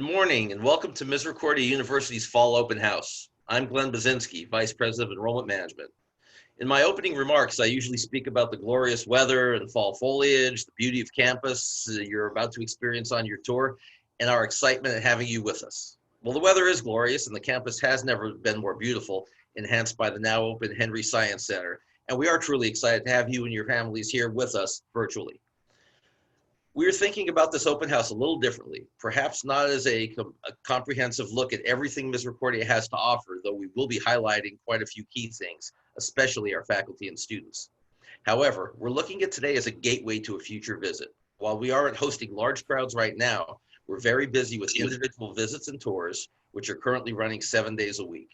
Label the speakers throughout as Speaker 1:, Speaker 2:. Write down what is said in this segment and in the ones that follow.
Speaker 1: Good morning and welcome to Misericordia University's Fall Open House. I'm Glenn Bazinski, Vice President of Enrollment Management. In my opening remarks, I usually speak about the glorious weather and fall foliage, the beauty of campus you're about to experience on your tour, and our excitement at having you with us. Well, the weather is glorious and the campus has never been more beautiful, enhanced by the now open Henry Science Center, and we are truly excited to have you and your families here with us virtually. We're thinking about this open house a little differently, perhaps not as a comprehensive look at everything Misericordia has to offer, though we will be highlighting quite a few key things, especially our faculty and students. However, we're looking at today as a gateway to a future visit. While we aren't hosting large crowds right now, we're very busy with individual visits and tours, which are currently running 7 days a week.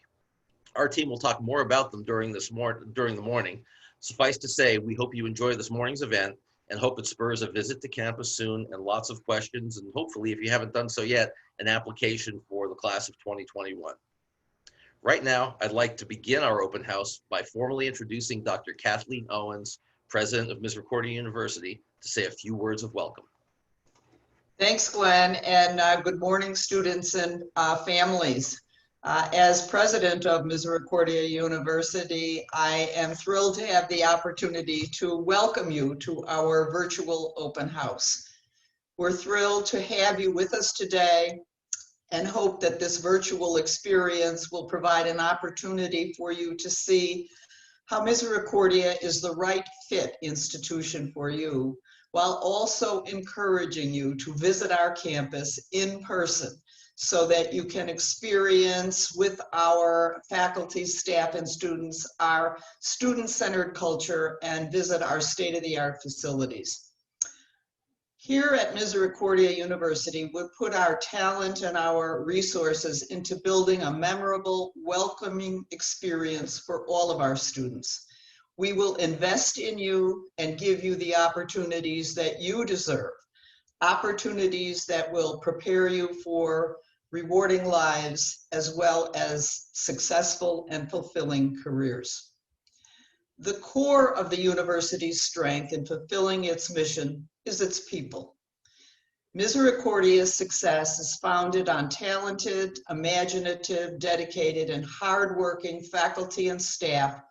Speaker 1: Our team will talk more about them during the morning. Suffice to say, we hope you enjoy this morning's event and hope it spurs a visit to campus soon and lots of questions, and hopefully, if you haven't done so yet, an application for the class of 2021. Right now, I'd like to begin our open house by formally introducing Dr. Kathleen Owens, President of Misericordia University, to say a few words of welcome.
Speaker 2: Thanks, Glenn, and good morning, students and families. As president of Misericordia University, I am thrilled to have the opportunity to welcome you to our virtual open house. We're thrilled to have you with us today and hope that this virtual experience will provide an opportunity for you to see how Misericordia is the right fit institution for you, while also encouraging you to visit our campus in person, so that you can experience with our faculty, staff, and students our student-centered culture and visit our state-of-the-art facilities. Here at Misericordia University, we put our talent and our resources into building a memorable, welcoming experience for all of our students. We will invest in you and give you the opportunities that you deserve, opportunities that will prepare you for rewarding lives, as well as successful and fulfilling careers. The core of the university's strength in fulfilling its mission is its people. Misericordia's success is founded on talented, imaginative, dedicated, and hardworking faculty and staff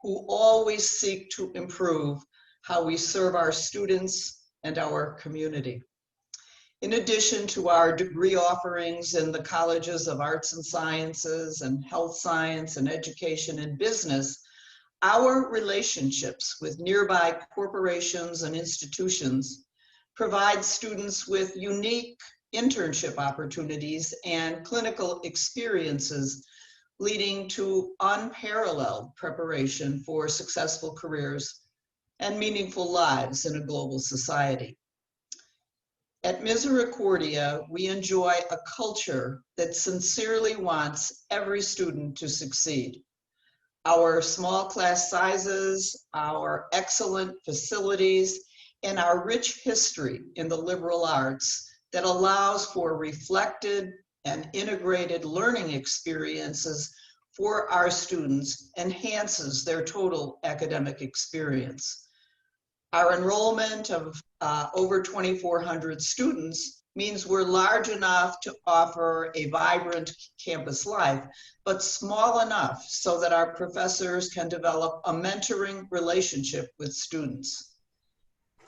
Speaker 2: who always seek to improve how we serve our students and our community. In addition to our degree offerings in the colleges of arts and sciences and health science and education and business, our relationships with nearby corporations and institutions provide students with unique internship opportunities and clinical experiences, leading to unparalleled preparation for successful careers and meaningful lives in a global society. At Misericordia, we enjoy a culture that sincerely wants every student to succeed. Our small class sizes, our excellent facilities, and our rich history in the liberal arts that allows for reflected and integrated learning experiences for our students enhances their total academic experience. Our enrollment of over 2,400 students means we're large enough to offer a vibrant campus life, but small enough so that our professors can develop a mentoring relationship with students.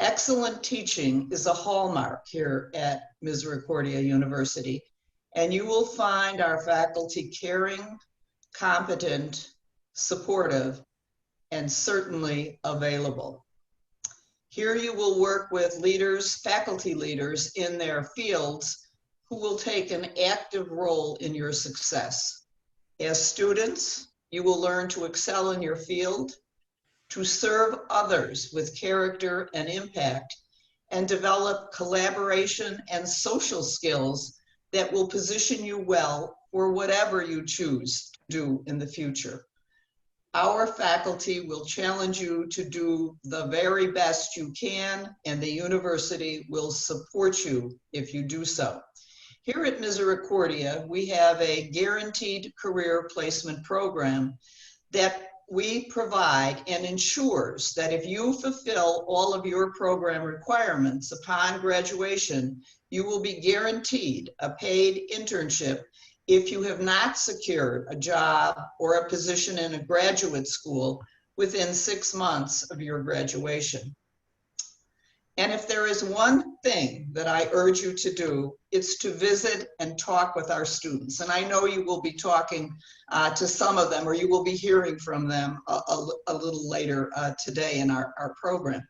Speaker 2: Excellent teaching is a hallmark here at Misericordia University, and you will find our faculty caring, competent, supportive, and certainly available. Here you will work with leaders, faculty leaders in their fields who will take an active role in your success. As students, you will learn to excel in your field, to serve others with character and impact, and develop collaboration and social skills that will position you well for whatever you choose to do in the future. Our faculty will challenge you to do the very best you can, and the university will support you if you do so. Here at Misericordia, we have a guaranteed career placement program that we provide and ensures that if you fulfill all of your program requirements upon graduation, you will be guaranteed a paid internship if you have not secured a job or a position in a graduate school within 6 months of your graduation. And if there is one thing that I urge you to do, it's to visit and talk with our students. And I know you will be talking to some of them, or you will be hearing from them a little later today in our program.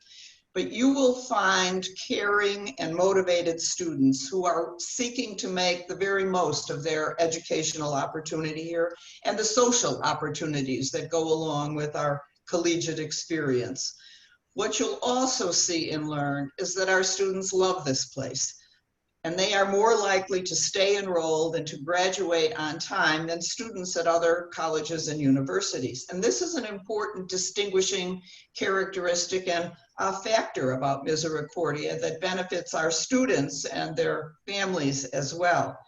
Speaker 2: But you will find caring and motivated students who are seeking to make the very most of their educational opportunity here and the social opportunities that go along with our collegiate experience. What you'll also see and learn is that our students love this place, and they are more likely to stay enrolled and to graduate on time than students at other colleges and universities. And this is an important distinguishing characteristic and a factor about Misericordia that benefits our students and their families as well.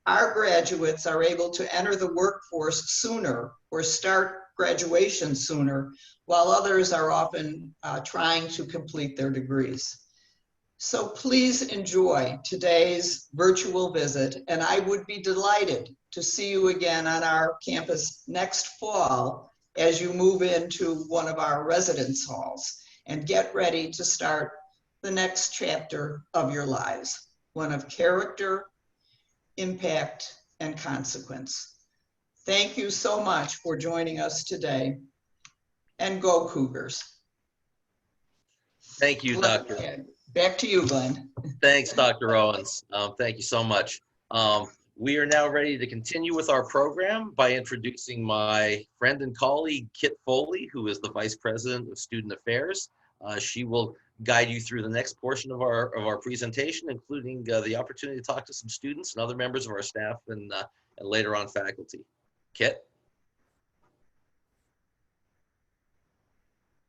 Speaker 2: Our graduates are able to enter the workforce sooner or start graduation sooner, while others are often trying to complete their degrees. So please enjoy today's virtual visit, and I would be delighted to see you again on our campus next fall as you move into one of our residence halls and get ready to start the next chapter of your lives, one of character, impact, and consequence. Thank you so much for joining us today, and go Cougars.
Speaker 1: Thank you, Dr.
Speaker 2: Back to you, Glenn.
Speaker 1: Thanks, Dr. Owens. Thank you so much. We are now ready to continue with our program by introducing my friend and colleague, Kit Foley, who is the Vice President of Student Affairs. She will guide you through the next portion of our presentation, including the opportunity to talk to some students and other members of our staff and later on faculty. Kit?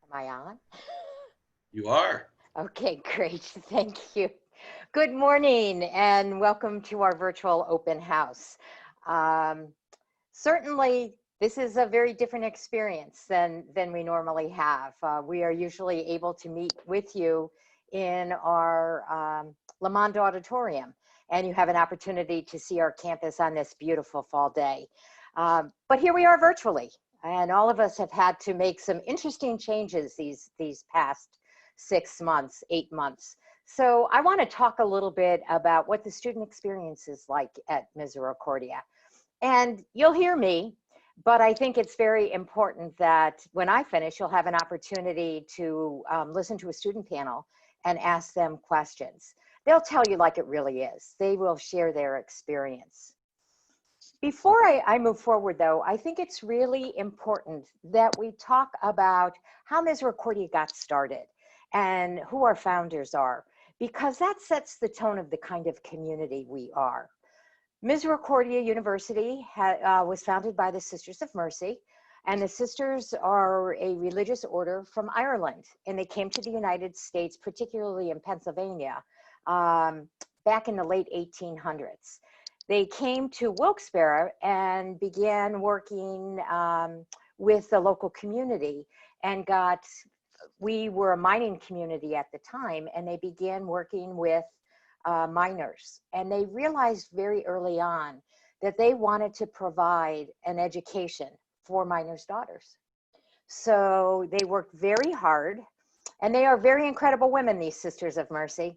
Speaker 3: Am I on?
Speaker 1: You are.
Speaker 3: Okay, great. Thank you. Good morning and welcome to our virtual open house. Certainly, this is a very different experience than we normally have. We are usually able to meet with you in our Lamond Auditorium, and you have an opportunity to see our campus on this beautiful fall day. But here we are virtually, and all of us have had to make some interesting changes these past 6 months, 8 months. So I want to talk a little bit about what the student experience is like at Misericordia. And you'll hear me, but I think it's very important that when I finish, you'll have an opportunity to listen to a student panel and ask them questions. They'll tell you like it really is. They will share their experience. Before I move forward, though, I think it's really important that we talk about how Misericordia got started and who our founders are, because that sets the tone of the kind of community we are. Misericordia University was founded by the Sisters of Mercy, and the Sisters are a religious order from Ireland, and they came to the United States, particularly in Pennsylvania, back in the late 1800s. They came to Wilkes-Barre and began working with the local community and we were a mining community at the time, and they began working with miners. And they realized very early on that they wanted to provide an education for miners' daughters. So they worked very hard, and they are very incredible women, these Sisters of Mercy.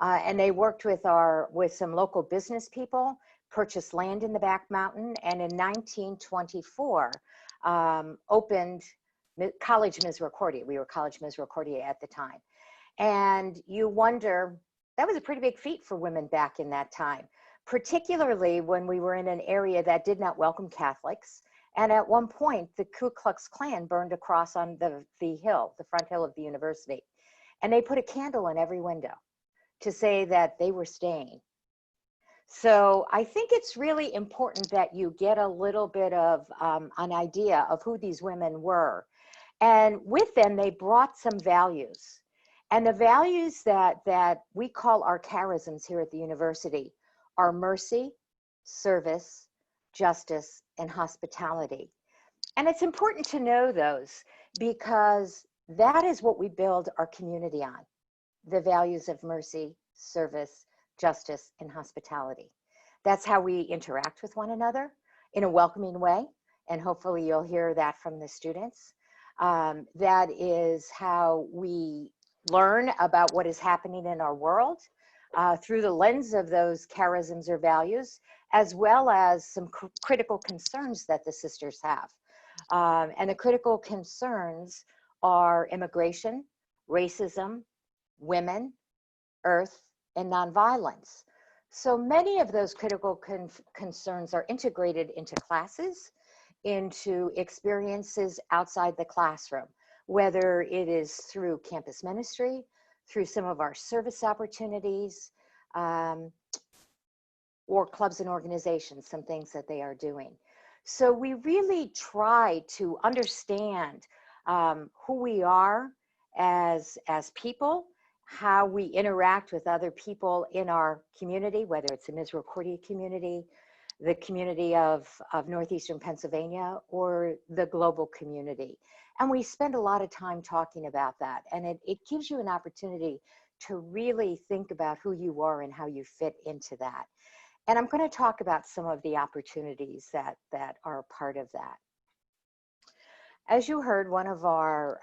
Speaker 3: And they worked with some local business people, purchased land in the back mountain, and in 1924 opened College Misericordia. We were College Misericordia at the time. And you wonder, that was a pretty big feat for women back in that time, particularly when we were in an area that did not welcome Catholics. And at one point, the Ku Klux Klan burned a cross on the hill, the front hill of the university. And they put a candle in every window to say that they were staying. So I think it's really important that you get a little bit of an idea of who these women were. And with them, they brought some values. And the values that we call our charisms here at the university are mercy, service, justice, and hospitality. And it's important to know those because that is what we build our community on, the values of mercy, service, justice, and hospitality. That's how we interact with one another in a welcoming way, and hopefully you'll hear that from the students. That is how we learn about what is happening in our world through the lens of those charisms or values, as well as some critical concerns that the sisters have. And the critical concerns are immigration, racism, women, earth, and nonviolence. So many of those critical concerns are integrated into classes, into experiences outside the classroom, whether it is through campus ministry, through some of our service opportunities, or clubs and organizations, some things that they are doing. So we really try to understand who we are as people, how we interact with other people in our community, whether it's the Misericordia community, the community of Northeastern Pennsylvania, or the global community. And we spend a lot of time talking about that. And it gives you an opportunity to really think about who you are and how you fit into that. And I'm going to talk about some of the opportunities that are a part of that. As you heard, one of our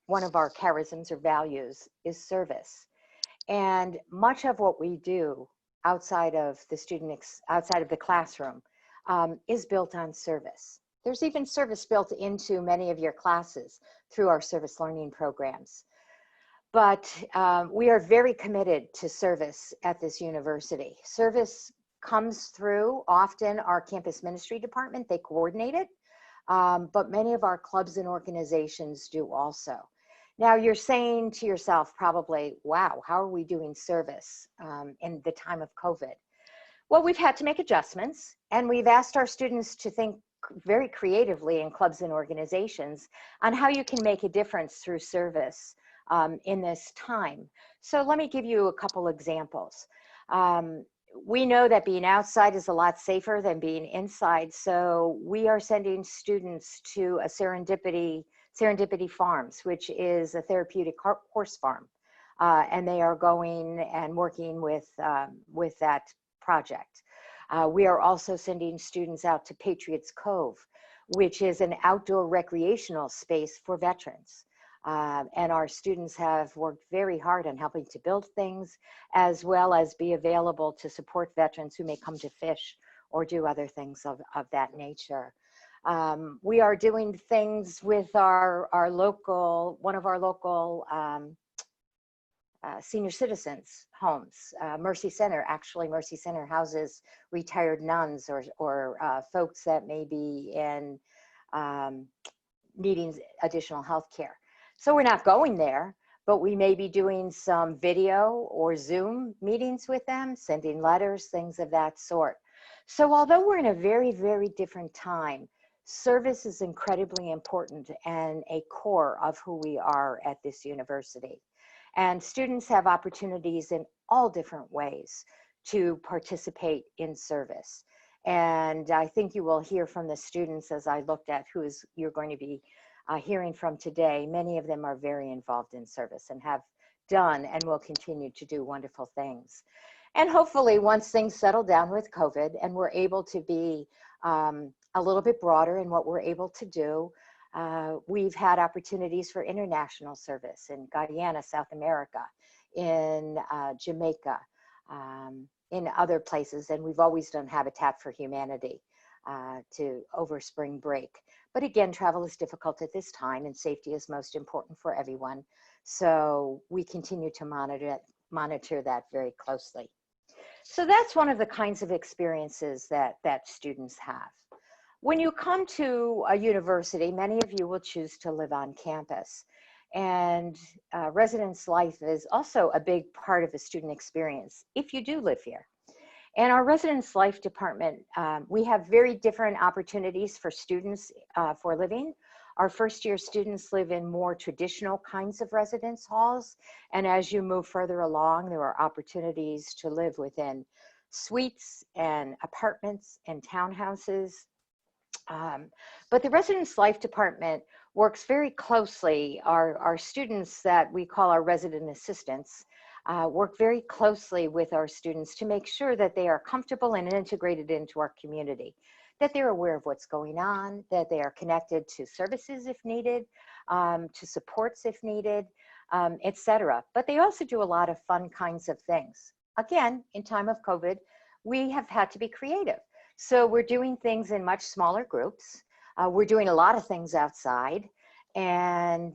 Speaker 3: charisms or values is service. And much of what we do outside of the outside of the classroom is built on service. There's even service built into many of your classes through our service learning programs. But we are very committed to service at this university. Service comes through often our campus ministry department, they coordinate it, but many of our clubs and organizations do also. Now you're saying to yourself probably, wow, how are we doing service in the time of COVID? Well, we've had to make adjustments, and we've asked our students to think very creatively in clubs and organizations on how you can make a difference through service in this time. So let me give you a couple examples. We know that being outside is a lot safer than being inside, so we are sending students to a Serendipity Farms, which is a therapeutic horse farm, and they are going and working with that project. We are also sending students out to Patriots Cove, which is an outdoor recreational space for veterans. And our students have worked very hard on helping to build things, as well as be available to support veterans who may come to fish or do other things of that nature. We are doing things with one of our local senior citizens homes. Mercy Center houses retired nuns or folks that may be in needing additional health care. So we're not going there, but we may be doing some video or Zoom meetings with them, sending letters, things of that sort. So although we're in a very, very different time, service is incredibly important and a core of who we are at this university. And students have opportunities in all different ways to participate in service. And I think you will hear from the students as I looked at you're going to be hearing from today. Many of them are very involved in service and have done and will continue to do wonderful things. And hopefully once things settle down with COVID and we're able to be a little bit broader in what we're able to do, we've had opportunities for international service in Guyana, South America, in Jamaica, in other places, and we've always done Habitat for Humanity over spring break. But again, travel is difficult at this time, and safety is most important for everyone. So we continue to monitor that very closely. So that's one of the kinds of experiences that students have. When you come to a university, many of you will choose to live on campus. And residence life is also a big part of the student experience if you do live here. And our residence life department, we have very different opportunities for students for living. Our first year students live in more traditional kinds of residence halls. And as you move further along, there are opportunities to live within suites and apartments and townhouses. But the residence life department works very closely. Our students that we call our resident assistants work very closely with our students to make sure that they are comfortable and integrated into our community, that they're aware of what's going on, that they are connected to services if needed, to supports if needed, etc. But they also do a lot of fun kinds of things. Again, in time of COVID, we have had to be creative. So we're doing things in much smaller groups. We're doing a lot of things outside. And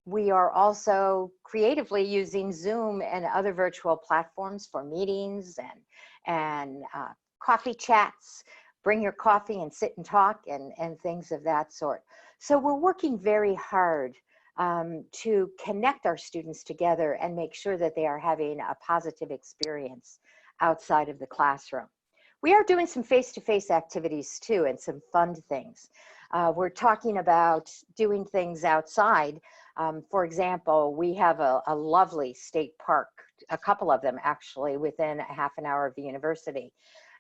Speaker 3: we are also creatively using Zoom and other virtual platforms for meetings and coffee chats. Bring your coffee and sit and talk and things of that sort. So we're working very hard to connect our students together and make sure that they are having a positive experience outside of the classroom. We are doing some face-to-face activities too, and some fun things. We're talking about doing things outside. For example, we have a lovely state park, a couple of them actually, within a half an hour of the university.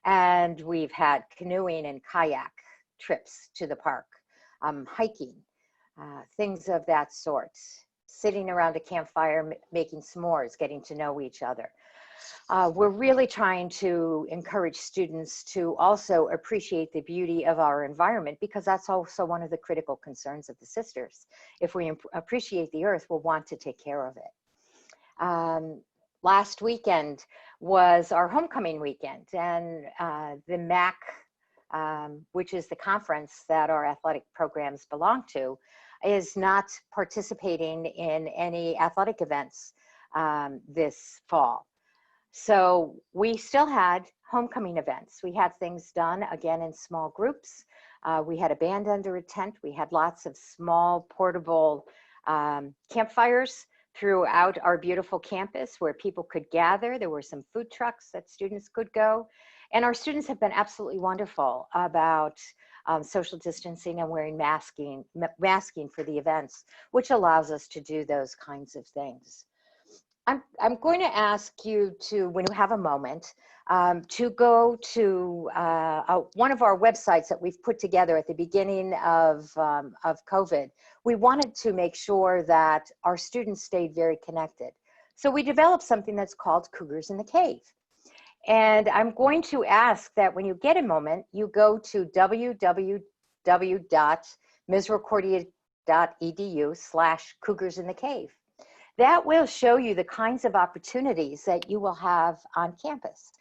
Speaker 3: And we've had canoeing and kayak trips to the park, hiking, things of that sort, sitting around a campfire, making s'mores, getting to know each other. We're really trying to encourage students to also appreciate the beauty of our environment, because that's also one of the critical concerns of the sisters. If we appreciate the earth, we'll want to take care of it. Last weekend was our homecoming weekend, and the MAC, which is the conference that our athletic programs belong to, is not participating in any athletic events this fall. So we still had homecoming events. We had things done again in small groups. We had a band under a tent. We had lots of small portable campfires throughout our beautiful campus where people could gather. There were some food trucks that students could go. And our students have been absolutely wonderful about social distancing and wearing masking for the events, which allows us to do those kinds of things. I'm going to ask you to, when you have a moment, to go to one of our websites that we've put together at the beginning of COVID. We wanted to make sure that our students stayed very connected. So we developed something that's called Cougars in the Cave. And I'm going to ask that when you get a moment, you go to www.misericordia.edu/Cougars in the Cave. That will show you the kinds of opportunities that you will have on campus.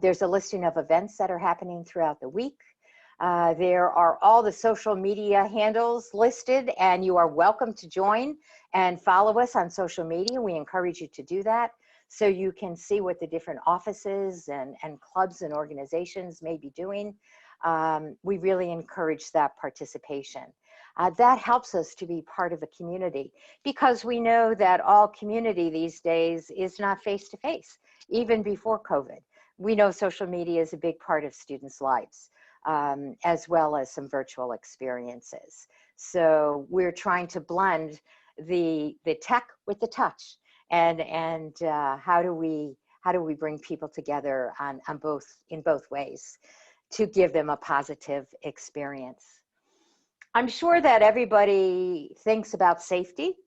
Speaker 3: There's a listing of events that are happening throughout the week. There are all the social media handles listed, and you are welcome to join and follow us on social media. We encourage you to do that so you can see what the different offices and clubs and organizations may be doing. We really encourage that participation. That helps us to be part of a community, because we know that all community these days is not face-to-face, even before COVID. We know social media is a big part of students' lives, as well as some virtual experiences. So we're trying to blend the tech with the touch, and how do we bring people together in both ways to give them a positive experience. I'm sure that everybody thinks about safety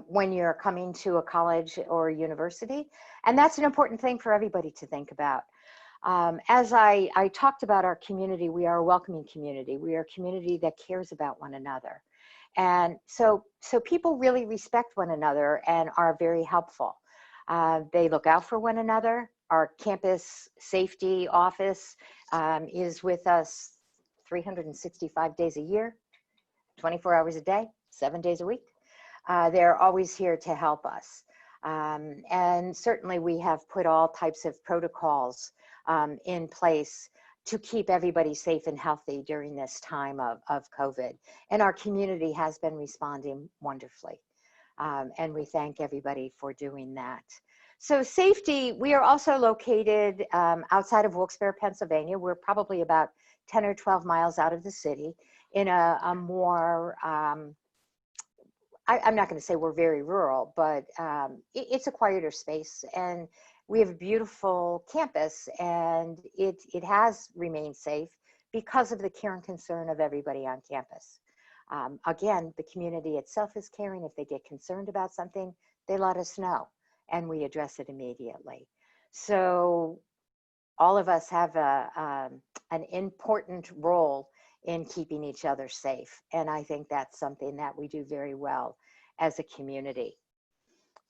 Speaker 3: when you're coming to a college or a university, and that's an important thing for everybody to think about. As I talked about our community, we are a welcoming community. We are a community that cares about one another. And so people really respect one another and are very helpful. They look out for one another. Our campus safety office is with us 365 days a year, 24 hours a day, 7 days a week. They're always here to help us. And certainly we have put all types of protocols in place to keep everybody safe and healthy during this time of COVID. And our community has been responding wonderfully. And we thank everybody for doing that. So safety, we are also located outside of Wilkes-Barre, Pennsylvania. We're probably about 10 or 12 miles out of the city in a more, I'm not going to say we're very rural, but it's a quieter space, and we have a beautiful campus, and it has remained safe because of the care and concern of everybody on campus. Again, the community itself is caring. If they get concerned about something, they let us know. and we address it immediately. So all of us have an important role in keeping each other safe. And I think that's something that we do very well as a community.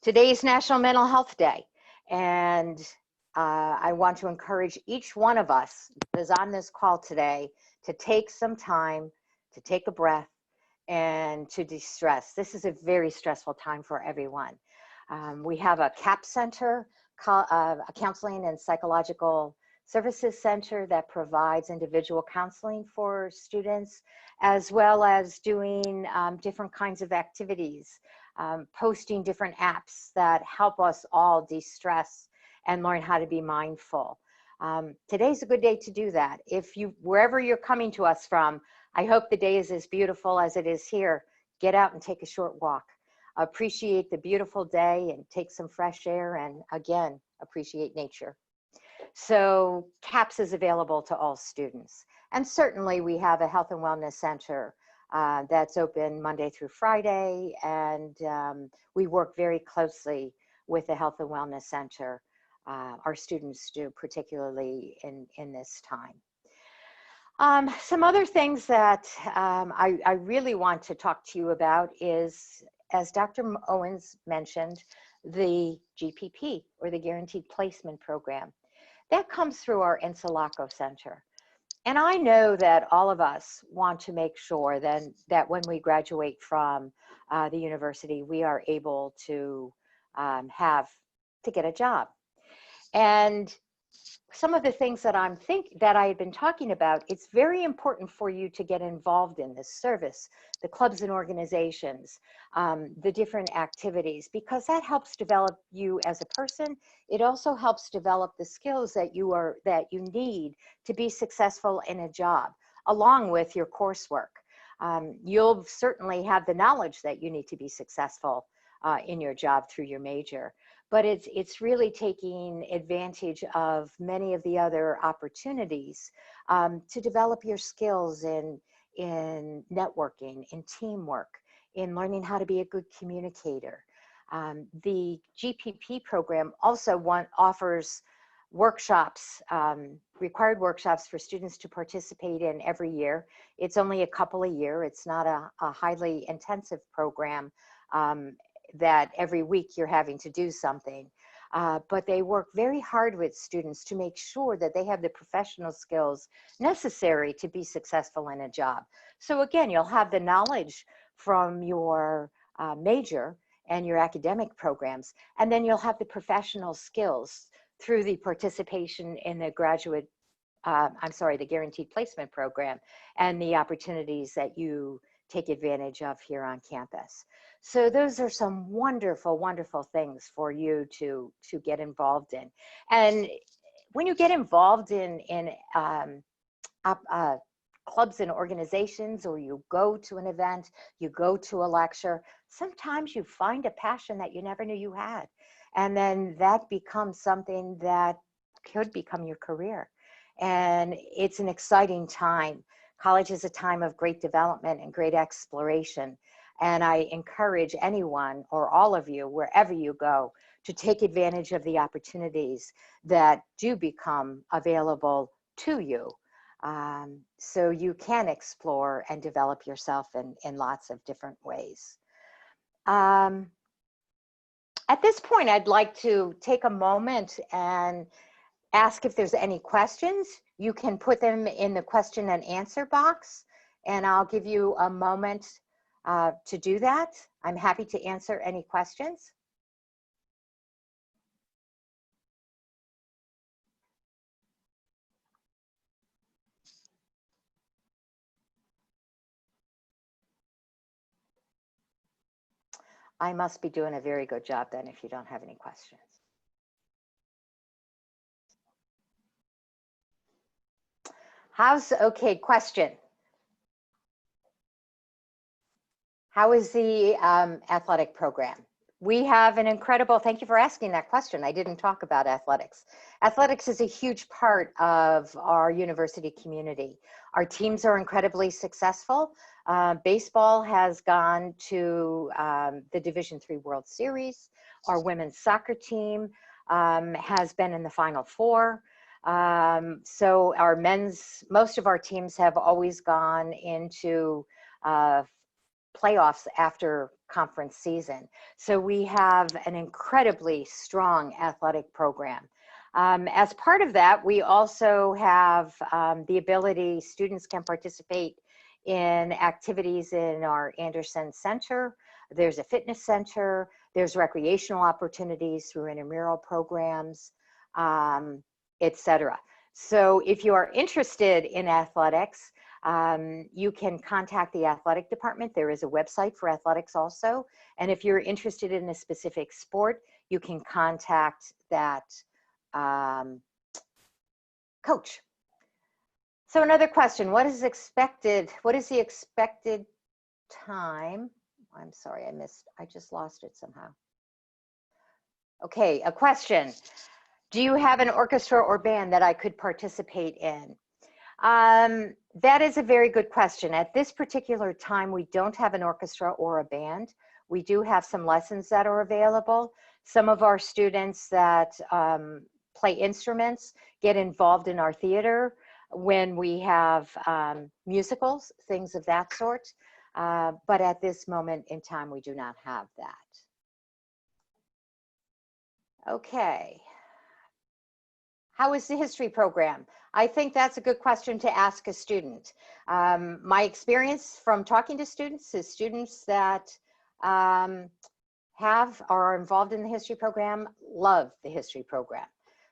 Speaker 3: Today is National Mental Health Day. And I want to encourage each one of us that is on this call today to take some time, to take a breath, and to de-stress. This is a very stressful time for everyone. We have a CAP center, a counseling and psychological services center that provides individual counseling for students, as well as doing different kinds of activities, posting different apps that help us all de-stress and learn how to be mindful. Today's a good day to do that. If you, wherever you're coming to us from, I hope the day is as beautiful as it is here. Get out and take a short walk. Appreciate the beautiful day and take some fresh air, and again, appreciate nature. So CAPS is available to all students. And certainly we have a health and wellness center that's open Monday through Friday. And we work very closely with the health and wellness center. Our students do, particularly in this time. Some other things that I really want to talk to you about is, as Dr. Owens mentioned, the GPP, or the Guaranteed Placement Program. That comes through our Insulaco Center. And I know that all of us want to make sure that when we graduate from the university, we are able to get a job. And some of the things that I had been talking about, it's very important for you to get involved in this service, the clubs and organizations, the different activities, because that helps develop you as a person. It also helps develop the skills that you need to be successful in a job, along with your coursework. You'll certainly have the knowledge that you need to be successful in your job through your major. But it's really taking advantage of many of the other opportunities to develop your skills in networking, in teamwork, in learning how to be a good communicator. The GPP program also offers workshops, required workshops for students to participate in every year. It's only a couple a year. It's not a highly intensive program that every week you're having to do something. But they work very hard with students to make sure that they have the professional skills necessary to be successful in a job. So again, you'll have the knowledge from your major and your academic programs, and then you'll have the professional skills through the participation in the the Guaranteed Placement Program and the opportunities that you take advantage of here on campus. So those are some wonderful, wonderful things for you to get involved in. And when you get involved in clubs and organizations, or you go to an event, you go to a lecture, sometimes you find a passion that you never knew you had. And then that becomes something that could become your career. And it's an exciting time. College is a time of great development and great exploration. And I encourage anyone, or all of you, wherever you go, to take advantage of the opportunities that do become available to you, so you can explore and develop yourself in lots of different ways. At this point, I'd like to take a moment and ask if there's any questions. You can put them in the question and answer box, and I'll give you a moment to do that. I'm happy to answer any questions. I must be doing a very good job then if you don't have any questions. Okay, question. How is the athletic program? We have an incredible, thank you for asking that question. I didn't talk about athletics. Athletics is a huge part of our university community. Our teams are incredibly successful. Baseball has gone to the Division III World Series. Our women's soccer team has been in the Final Four. So most of our teams have always gone into playoffs after conference season. So we have an incredibly strong athletic program. As part of that, we also have the ability, students can participate in activities in our Anderson Center. There's a fitness center, there's recreational opportunities through intramural programs, etc. So if you are interested in athletics, you can contact the athletic department. There is a website for athletics also. And if you're interested in a specific sport, you can contact that coach. So another question, what is the expected time? I'm sorry, I just lost it somehow. Okay, a question. Do you have an orchestra or band that I could participate in? That is a very good question. At this particular time, we don't have an orchestra or a band. We do have some lessons that are available. Some of our students that play instruments get involved in our theater when we have musicals, things of that sort. But at this moment in time, we do not have that. Okay. How is the history program? I think that's a good question to ask a student. My experience from talking to students is students that are involved in the history program love the history program.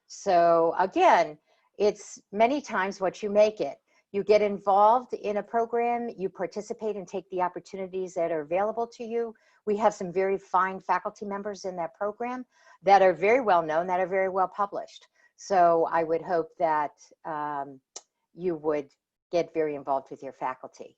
Speaker 3: So again, it's many times what you make it. You get involved in a program, you participate and take the opportunities that are available to you. We have some very fine faculty members in that program that are very well known, that are very well published. So I would hope that you would get very involved with your faculty.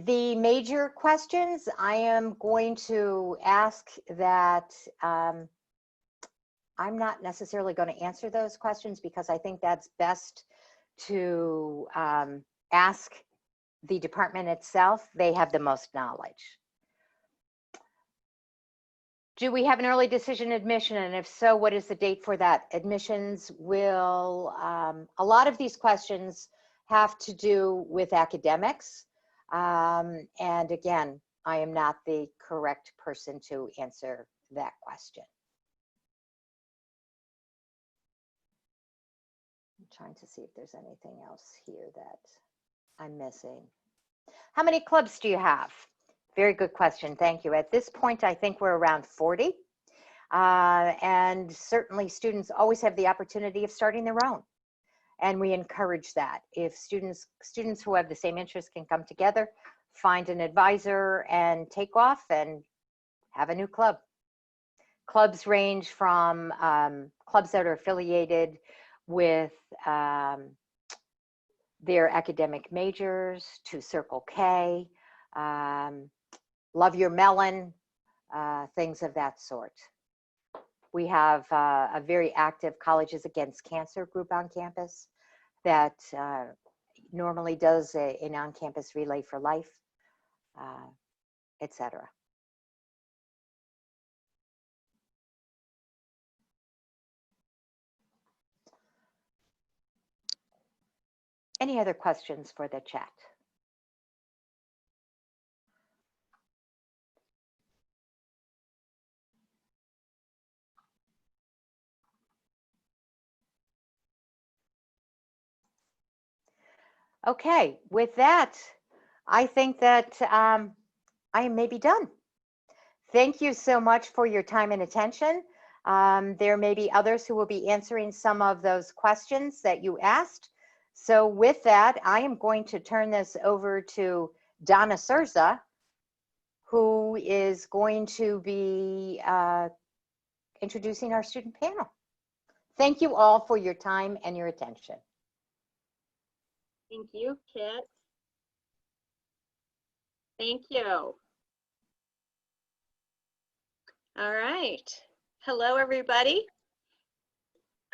Speaker 3: The major questions, I am going to ask that I'm not necessarily going to answer those questions because I think that's best to ask the department itself. They have the most knowledge. Do we have an early decision admission? And if so, what is the date for that? Admissions will, a lot of these questions have to do with academics. And again, I am not the correct person to answer that question. I'm trying to see if there's anything else here that I'm missing. How many clubs do you have? Very good question. Thank you. At this point, I think we're around 40. And certainly students always have the opportunity of starting their own. And we encourage that. If students who have the same interests can come together, find an advisor and take off and have a new club. Clubs range from clubs that are affiliated with their academic majors to Circle K, Love Your Melon, things of that sort. We have a very active Colleges Against Cancer group on campus that normally does an on-campus relay for life, etc. Any other questions for the chat? Okay, with that, I think that I am maybe done. Thank you so much for your time and attention. There may be others who will be answering some of those questions that you asked. So with that, I am going to turn this over to Donna Surza, who is going to be introducing our student panel. Thank you all for your time and your attention.
Speaker 4: Thank you, Kit. Thank you. All right. Hello, everybody.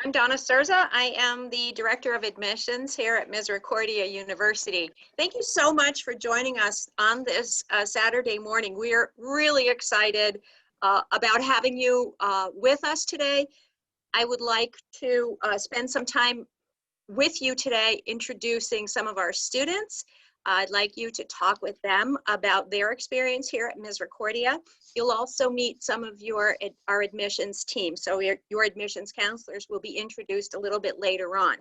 Speaker 4: I'm Donna Surza. I am the Director of Admissions here at Misericordia University. Thank you so much for joining us on this Saturday morning. We are really excited about having you with us today. I would like to spend some time with you today introducing some of our students. I'd like you to talk with them about their experience here at Misericordia. You'll also meet some of our admissions team. So your admissions counselors will be introduced a little bit later on.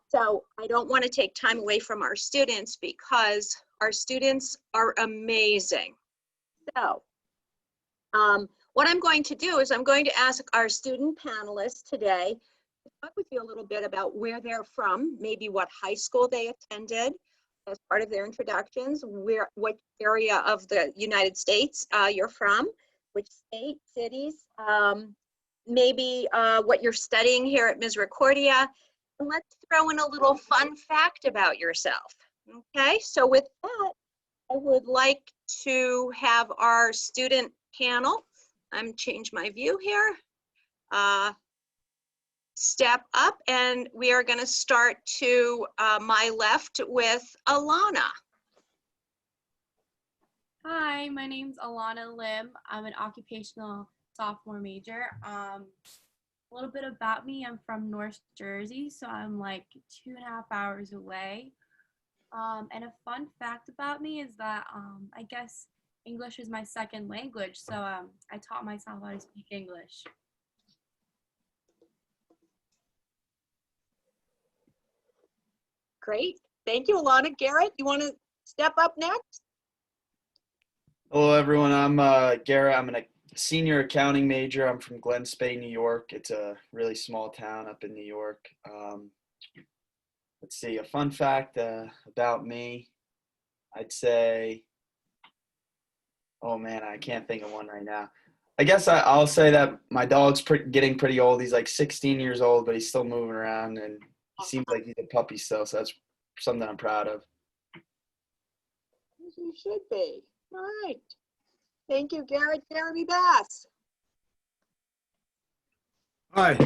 Speaker 4: So I don't want to take time away from our students because our students are amazing. So what I'm going to do is I'm going to ask our student panelists today to talk with you a little bit about where they're from, maybe what high school they attended as part of their introductions, what area of the United States you're from, which state, cities, maybe what you're studying here at Misericordia. And let's throw in a little fun fact about yourself. Okay, so with that, I would like to have our student panel, I'm change my view here, step up, and we are going to start to my left with Alana.
Speaker 5: Hi, my name's Alana Lim. I'm an occupational sophomore major. A little bit about me, I'm from North Jersey, so I'm like 2.5 hours away. And a fun fact about me is that I guess English is my second language, so I taught myself how to speak English.
Speaker 4: Great, thank you, Alana. Garrett, you want to step up next?
Speaker 6: Hello, everyone. I'm Garrett. I'm a senior accounting major. I'm from Glen Spey, New York. It's a really small town up in New York. Let's see, a fun fact about me. I'd say, oh man, I can't think of one right now. I guess I'll say that my dog's getting pretty old. He's like 16 years old, but he's still moving around, and he seems like he's a puppy still, so that's something I'm proud of.
Speaker 4: As you should be. All right. Thank you, Garrett. Jeremy Bass.
Speaker 7: Hi,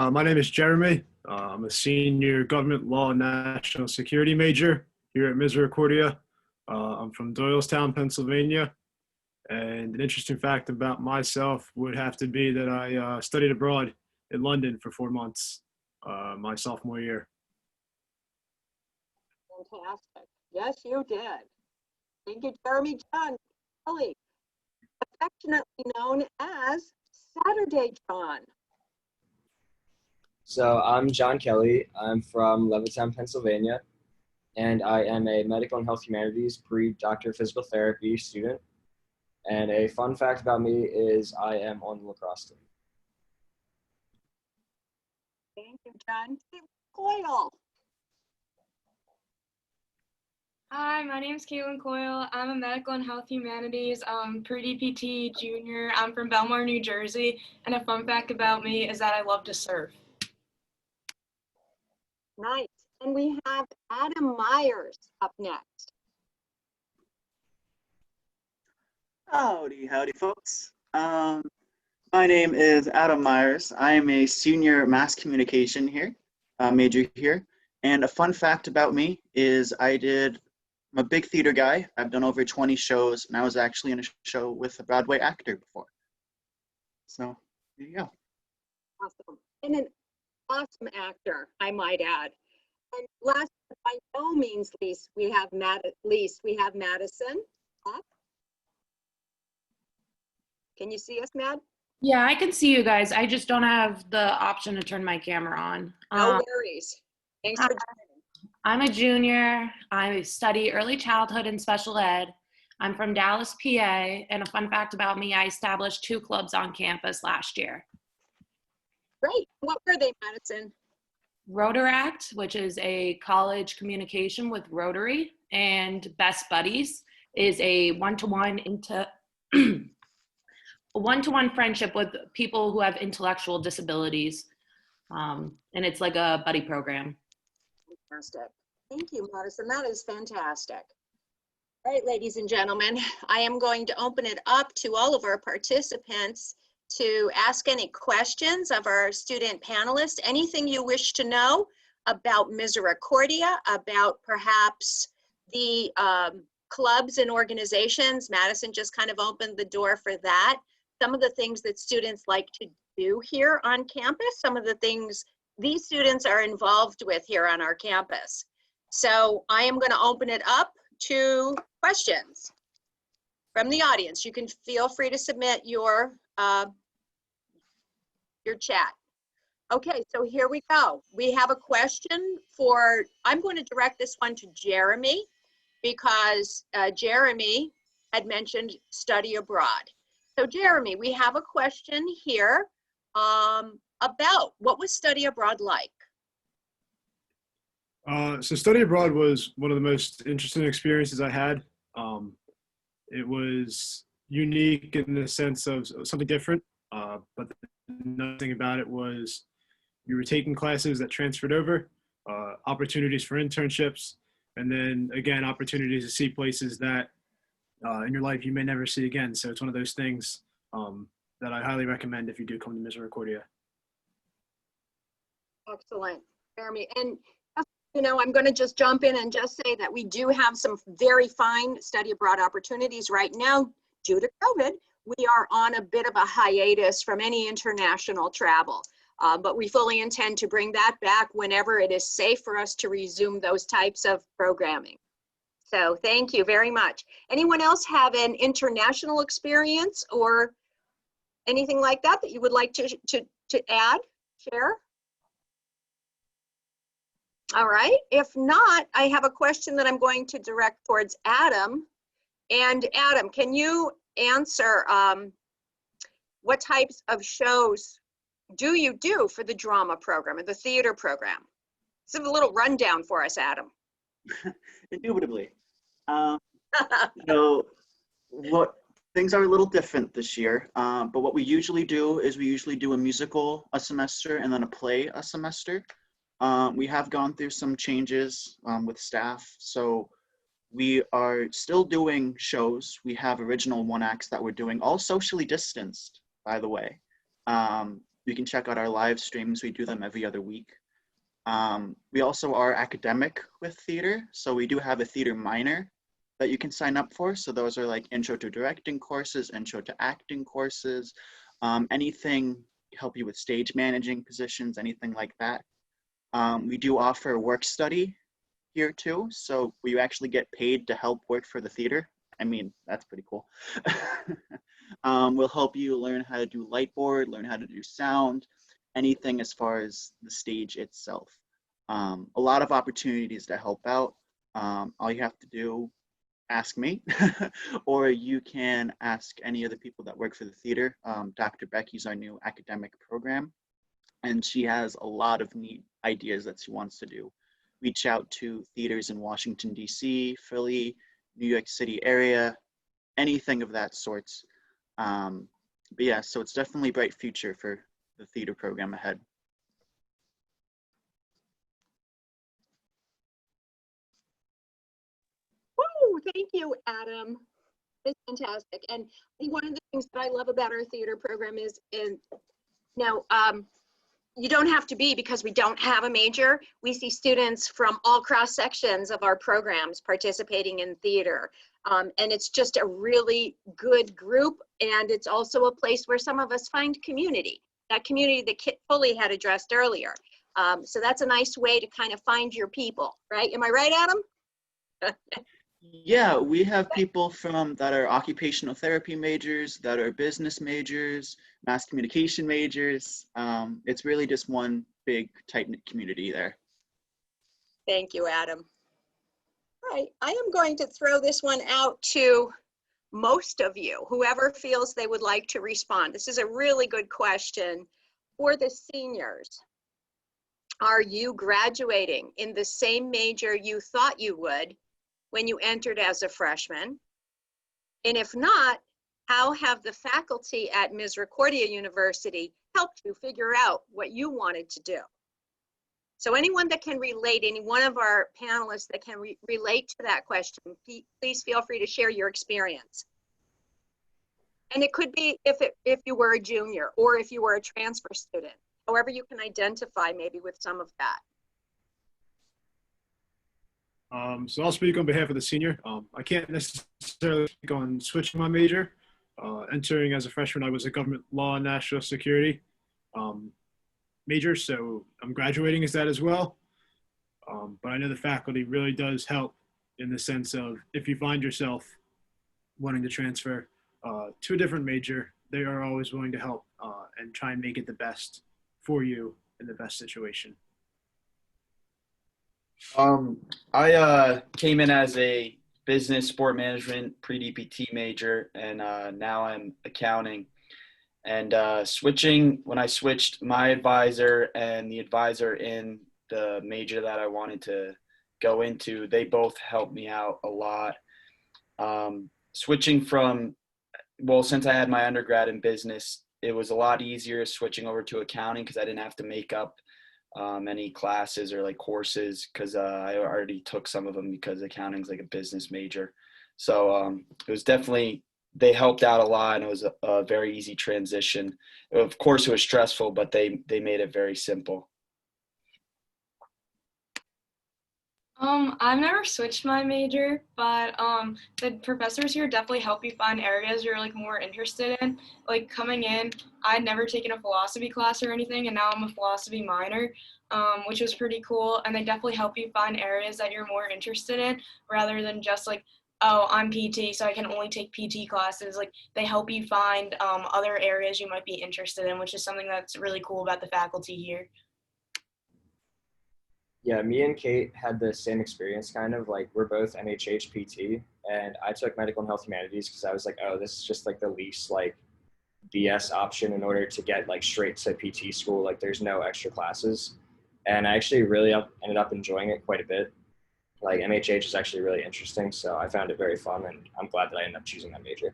Speaker 7: my name is Jeremy. I'm a senior government law and national security major here at Misericordia. I'm from Doylestown, Pennsylvania. And an interesting fact about myself would have to be that I studied abroad in London for 4 months my sophomore year.
Speaker 4: Fantastic. Yes, you did. Thank you, Jeremy. John Kelly, affectionately known as Saturday John.
Speaker 8: So I'm John Kelly. I'm from Levittown, Pennsylvania, and I am a medical and health humanities pre-doctor of physical therapy student. And a fun fact about me is I am on the lacrosse team.
Speaker 4: Thank you, John. Coyle.
Speaker 5: Hi, my name's Caitlin Coyle. I'm a medical and health humanities pre-DPT junior. I'm from Belmar, New Jersey. And a fun fact about me is that I love to surf.
Speaker 4: Nice. And we have Adam Myers up next.
Speaker 9: Howdy, folks. My name is Adam Myers. I am a senior mass communication here, major here. And a fun fact about me is I'm a big theater guy. I've done over 20 shows, and I was actually in a show with a Broadway actor before. So there you go.
Speaker 4: Awesome. And an awesome actor, I might add. And last but by no means least, we have Madison up. Can you see us, Mad?
Speaker 10: Yeah, I can see you guys. I just don't have the option to turn my camera on.
Speaker 4: No worries. Thanks for joining.
Speaker 10: I'm a junior. I study early childhood and special ed. I'm from Dallas, PA. And a fun fact about me, I established 2 clubs on campus last year.
Speaker 4: Great. What were they, Madison?
Speaker 10: Rotaract, which is a college communication with Rotary, and Best Buddies is a one-to-one friendship with people who have intellectual disabilities. And it's like a buddy program.
Speaker 4: Fantastic. Thank you, Madison. That is fantastic. All right, ladies and gentlemen, I am going to open it up to all of our participants to ask any questions of our student panelists, anything you wish to know about Misericordia, about perhaps the clubs and organizations. Madison just kind of opened the door for that. Some of the things that students like to do here on campus, some of the things these students are involved with here on our campus. So I am going to open it up to questions from the audience. You can feel free to submit your chat. Okay, so here we go. We have a question for, I'm going to direct this one to Jeremy because Jeremy had mentioned study abroad. So Jeremy, we have a question here about what was study abroad like?
Speaker 7: So study abroad was one of the most interesting experiences I had. It was unique in the sense of something different, but the nice thing about it was you were taking classes that transferred over, opportunities for internships, and then again, opportunities to see places that in your life you may never see again. So it's one of those things that I highly recommend if you do come to Misericordia.
Speaker 4: Excellent, Jeremy. And you know, I'm going to just jump in and just say that we do have some very fine study abroad opportunities right now. Due to COVID, we are on a bit of a hiatus from any international travel, but we fully intend to bring that back whenever it is safe for us to resume those types of programming. So thank you very much. Anyone else have an international experience or anything like that that you would like to add, share? All right, if not, I have a question that I'm going to direct towards Adam. And Adam, can you answer what types of shows do you do for the drama program or the theater program? Give a little rundown for us, Adam.
Speaker 9: Indubitably. So what things are a little different this year, but what we usually do is we usually do a musical a semester and then a play a semester. We have gone through some changes with staff, so we are still doing shows. We have original one acts that we're doing, all socially distanced, by the way. You can check out our live streams. We do them every other week. We also are academic with theater, so we do have a theater minor that you can sign up for. So those are like intro to directing courses, intro to acting courses, anything help you with stage managing positions, anything like that. We do offer work study here too, so we actually get paid to help work for the theater. I mean, that's pretty cool. We'll help you learn how to do light board, learn how to do sound, anything as far as the stage itself. A lot of opportunities to help out. All you have to do, ask me, or you can ask any of the people that work for the theater. Dr. Becky's our new academic program, and she has a lot of neat ideas that she wants to do. Reach out to theaters in Washington, DC, Philly, New York City area, anything of that sort. But yeah, so it's definitely a bright future for the theater program ahead.
Speaker 4: Woo, thank you, Adam. It's fantastic. And I think one of the things that I love about our theater program is now, you don't have to be, because we don't have a major. We see students from all cross sections of our programs participating in theater. And it's just a really good group. And it's also a place where some of us find community, that community that Kit Foley had addressed earlier. So that's a nice way to kind of find your people, right? Am I right, Adam?
Speaker 9: Yeah, we have people from that are occupational therapy majors, that are business majors, mass communication majors. It's really just one big tight-knit community there.
Speaker 4: Thank you, Adam. All right, I am going to throw this one out to most of you, whoever feels they would like to respond. This is a really good question for the seniors. Are you graduating in the same major you thought you would when you entered as a freshman? And if not, how have the faculty at Misericordia University helped you figure out what you wanted to do? So anyone that can relate, any one of our panelists that can relate to that question, please feel free to share your experience. And it could be if you were a junior or if you were a transfer student, however you can identify maybe with some of that.
Speaker 7: So I'll speak on behalf of the senior. I can't necessarily speak on switching my major. Entering as a freshman, I was a government law and national security major, so I'm graduating as that as well. But I know the faculty really does help in the sense of if you find yourself wanting to transfer to a different major, they are always willing to help and try and make it the best for you in the best situation.
Speaker 6: I came in as a business sport management pre-DPT major, and now I'm accounting. And when I switched, my advisor and the advisor in the major that I wanted to go into, they both helped me out a lot. Switching from, well, since I had my undergrad in business, it was a lot easier switching over to accounting because I didn't have to make up any classes or like courses because I already took some of them because accounting is like a business major. So it was definitely, they helped out a lot, and it was a very easy transition. Of course, it was stressful, but they made it very simple.
Speaker 11: I've never switched my major, but the professors here definitely help you find areas you're like more interested in. Like coming in, I'd never taken a philosophy class or anything, and now I'm a philosophy minor, which was pretty cool. And they definitely help you find areas that you're more interested in, rather than just like, oh, I'm PT, so I can only take PT classes. Like they help you find other areas you might be interested in, which is something that's really cool about the faculty here.
Speaker 8: Yeah, me and Kate had the same experience, kind of like we're both MHH PT, and I took medical and health humanities because I was like, oh, this is just like the least like BS option in order to get like straight to PT school. Like there's no extra classes, and I actually really ended up enjoying it quite a bit. Like MHH is actually really interesting, so I found it very fun, and I'm glad that I ended up choosing that major.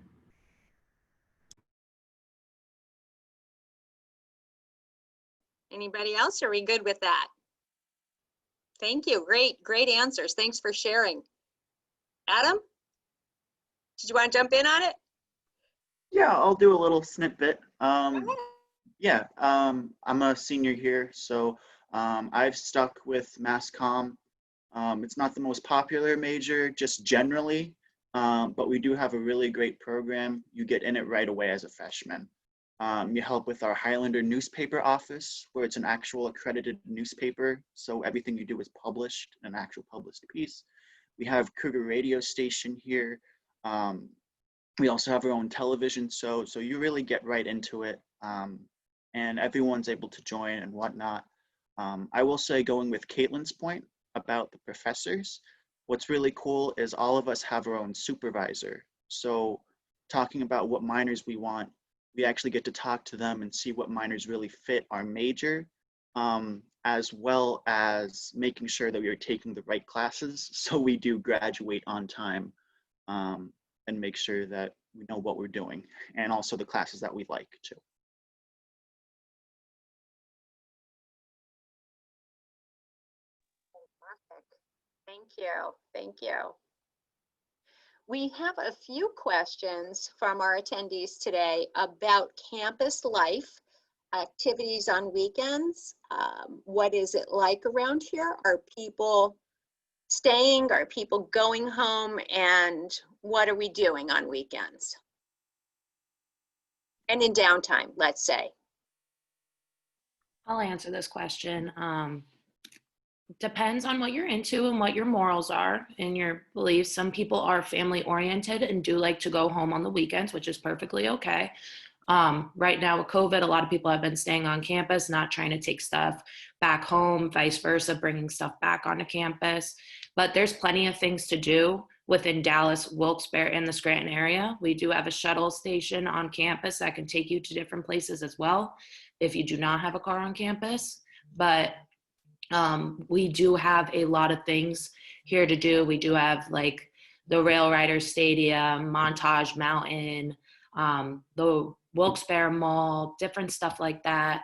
Speaker 4: Anybody else? Are we good with that? Thank you. Great answers. Thanks for sharing. Adam, did you want to jump in on it?
Speaker 9: Yeah, I'll do a little snippet. I'm a senior here, so I've stuck with Mass Comm. It's not the most popular major just generally, but we do have a really great program. You get in it right away as a freshman. You help with our Highlander newspaper office, where it's an actual accredited newspaper, so everything you do is published, an actual published piece. We have Cougar radio station here. We also have our own television, so you really get right into it, and everyone's able to join and whatnot. I will say, going with Caitlin's point about the professors, what's really cool is all of us have our own supervisor. So talking about what minors we want, we actually get to talk to them and see what minors really fit our major, as well as making sure that we are taking the right classes so we do graduate on time, and make sure that we know what we're doing, and also the classes that we like too.
Speaker 4: Thank you. We have a few questions from our attendees today about campus life, activities on weekends. What is it like around here? Are people staying? Are people going home? And what are we doing on weekends? And in downtime, let's say.
Speaker 10: I'll answer this question. Depends on what you're into and what your morals are and your beliefs. Some people are family oriented and do like to go home on the weekends, which is perfectly okay. Right now with COVID, a lot of people have been staying on campus, not trying to take stuff back home, vice versa, bringing stuff back onto campus. But there's plenty of things to do within Dallas, Wilkes-Barre, and the Scranton area. We do have a shuttle station on campus that can take you to different places as well if you do not have a car on campus. But we do have a lot of things here to do. We do have like the Rail Riders Stadium, Montage Mountain, the Wilkes-Barre Mall, different stuff like that.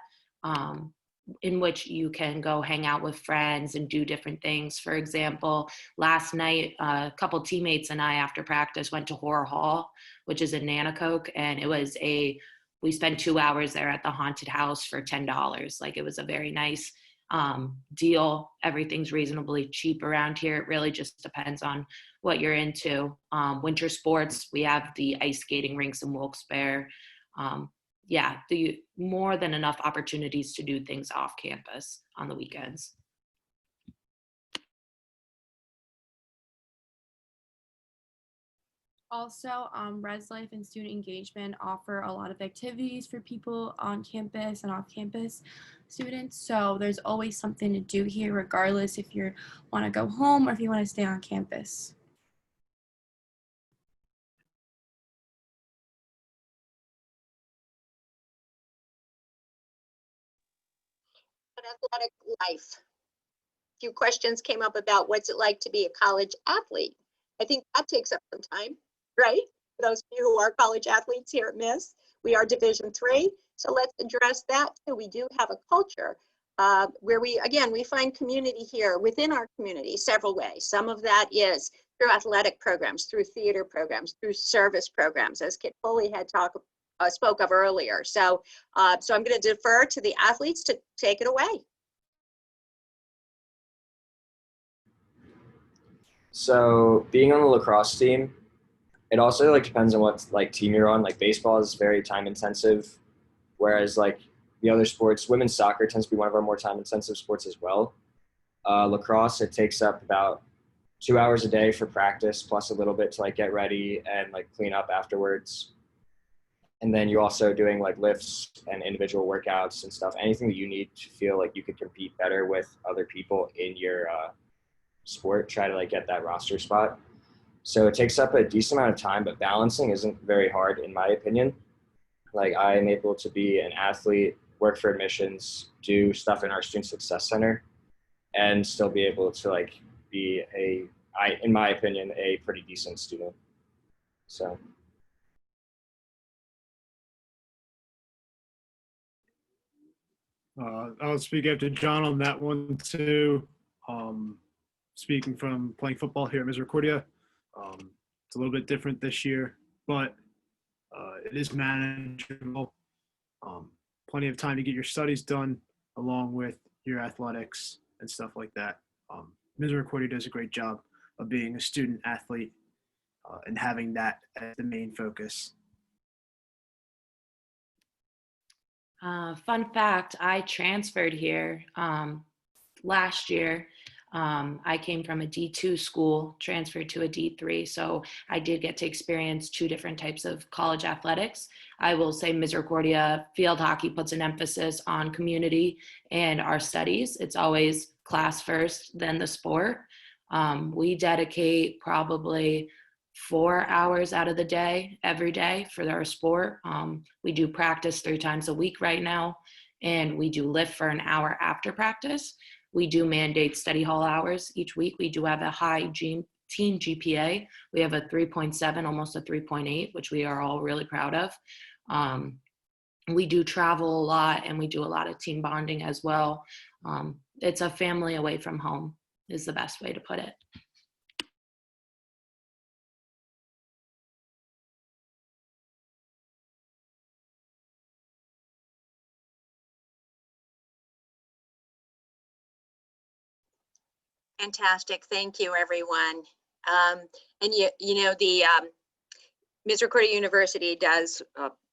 Speaker 10: in which you can go hang out with friends and do different things. For example, last night, a couple teammates and I, after practice, went to Horror Hall, which is in Nanacoke, and we spent 2 hours there at the haunted house for $10. Like, it was a very nice deal. Everything's reasonably cheap around here. It really just depends on what you're into. Winter sports, we have the ice skating rinks in Wilkes-Barre. Yeah, more than enough opportunities to do things off campus on the weekends.
Speaker 5: Also, Res Life and student engagement offer a lot of activities for people on campus and off campus students. So there's always something to do here, regardless if you want to go home or if you want to stay on campus.
Speaker 4: Athletic life. A few questions came up about what's it like to be a college athlete. I think that takes up some time, right? For those of you who are college athletes here at Miss, we are Division III, so let's address that too. We do have a culture where we find community here within our community several ways. Some of that is through athletic programs, through theater programs, through service programs, as Kit Foley had spoke of earlier. So I'm going to defer to the athletes to take it away.
Speaker 8: So being on the lacrosse team, it also depends on what team you're on. Like, baseball is very time intensive, whereas the other sports, women's soccer tends to be one of our more time intensive sports as well. Lacrosse, it takes up about 2 hours a day for practice, plus a little bit to get ready and clean up afterwards. And then you're also doing lifts and individual workouts and stuff, anything that you need to feel like you could compete better with other people in your sport, try to get that roster spot. So it takes up a decent amount of time, but balancing isn't very hard in my opinion. I'm able to be an athlete, work for admissions, do stuff in our Student Success Center, and still be able to be in my opinion, a pretty decent student. So.
Speaker 7: I'll speak after John on that one too. Speaking from playing football here at Misericordia, it's a little bit different this year, but it is manageable. Plenty of time to get your studies done along with your athletics and stuff like that. Misericordia does a great job of being a student athlete and having that as the main focus.
Speaker 10: Fun fact, I transferred here last year. I came from a D2 school, transferred to a D3, so I did get to experience 2 different types of college athletics. I will say Misericordia field hockey puts an emphasis on community and our studies. It's always class first, then the sport. We dedicate probably 4 hours out of the day, every day, for our sport. We do practice 3 times a week right now, and we do lift for an hour after practice. We do mandate study hall hours each week. We do have a high team GPA. We have a 3.7, almost a 3.8, which we are all really proud of. We do travel a lot, and we do a lot of team bonding as well. It's a family away from home is the best way to put it.
Speaker 4: Fantastic. Thank you, everyone. And the Misericordia University does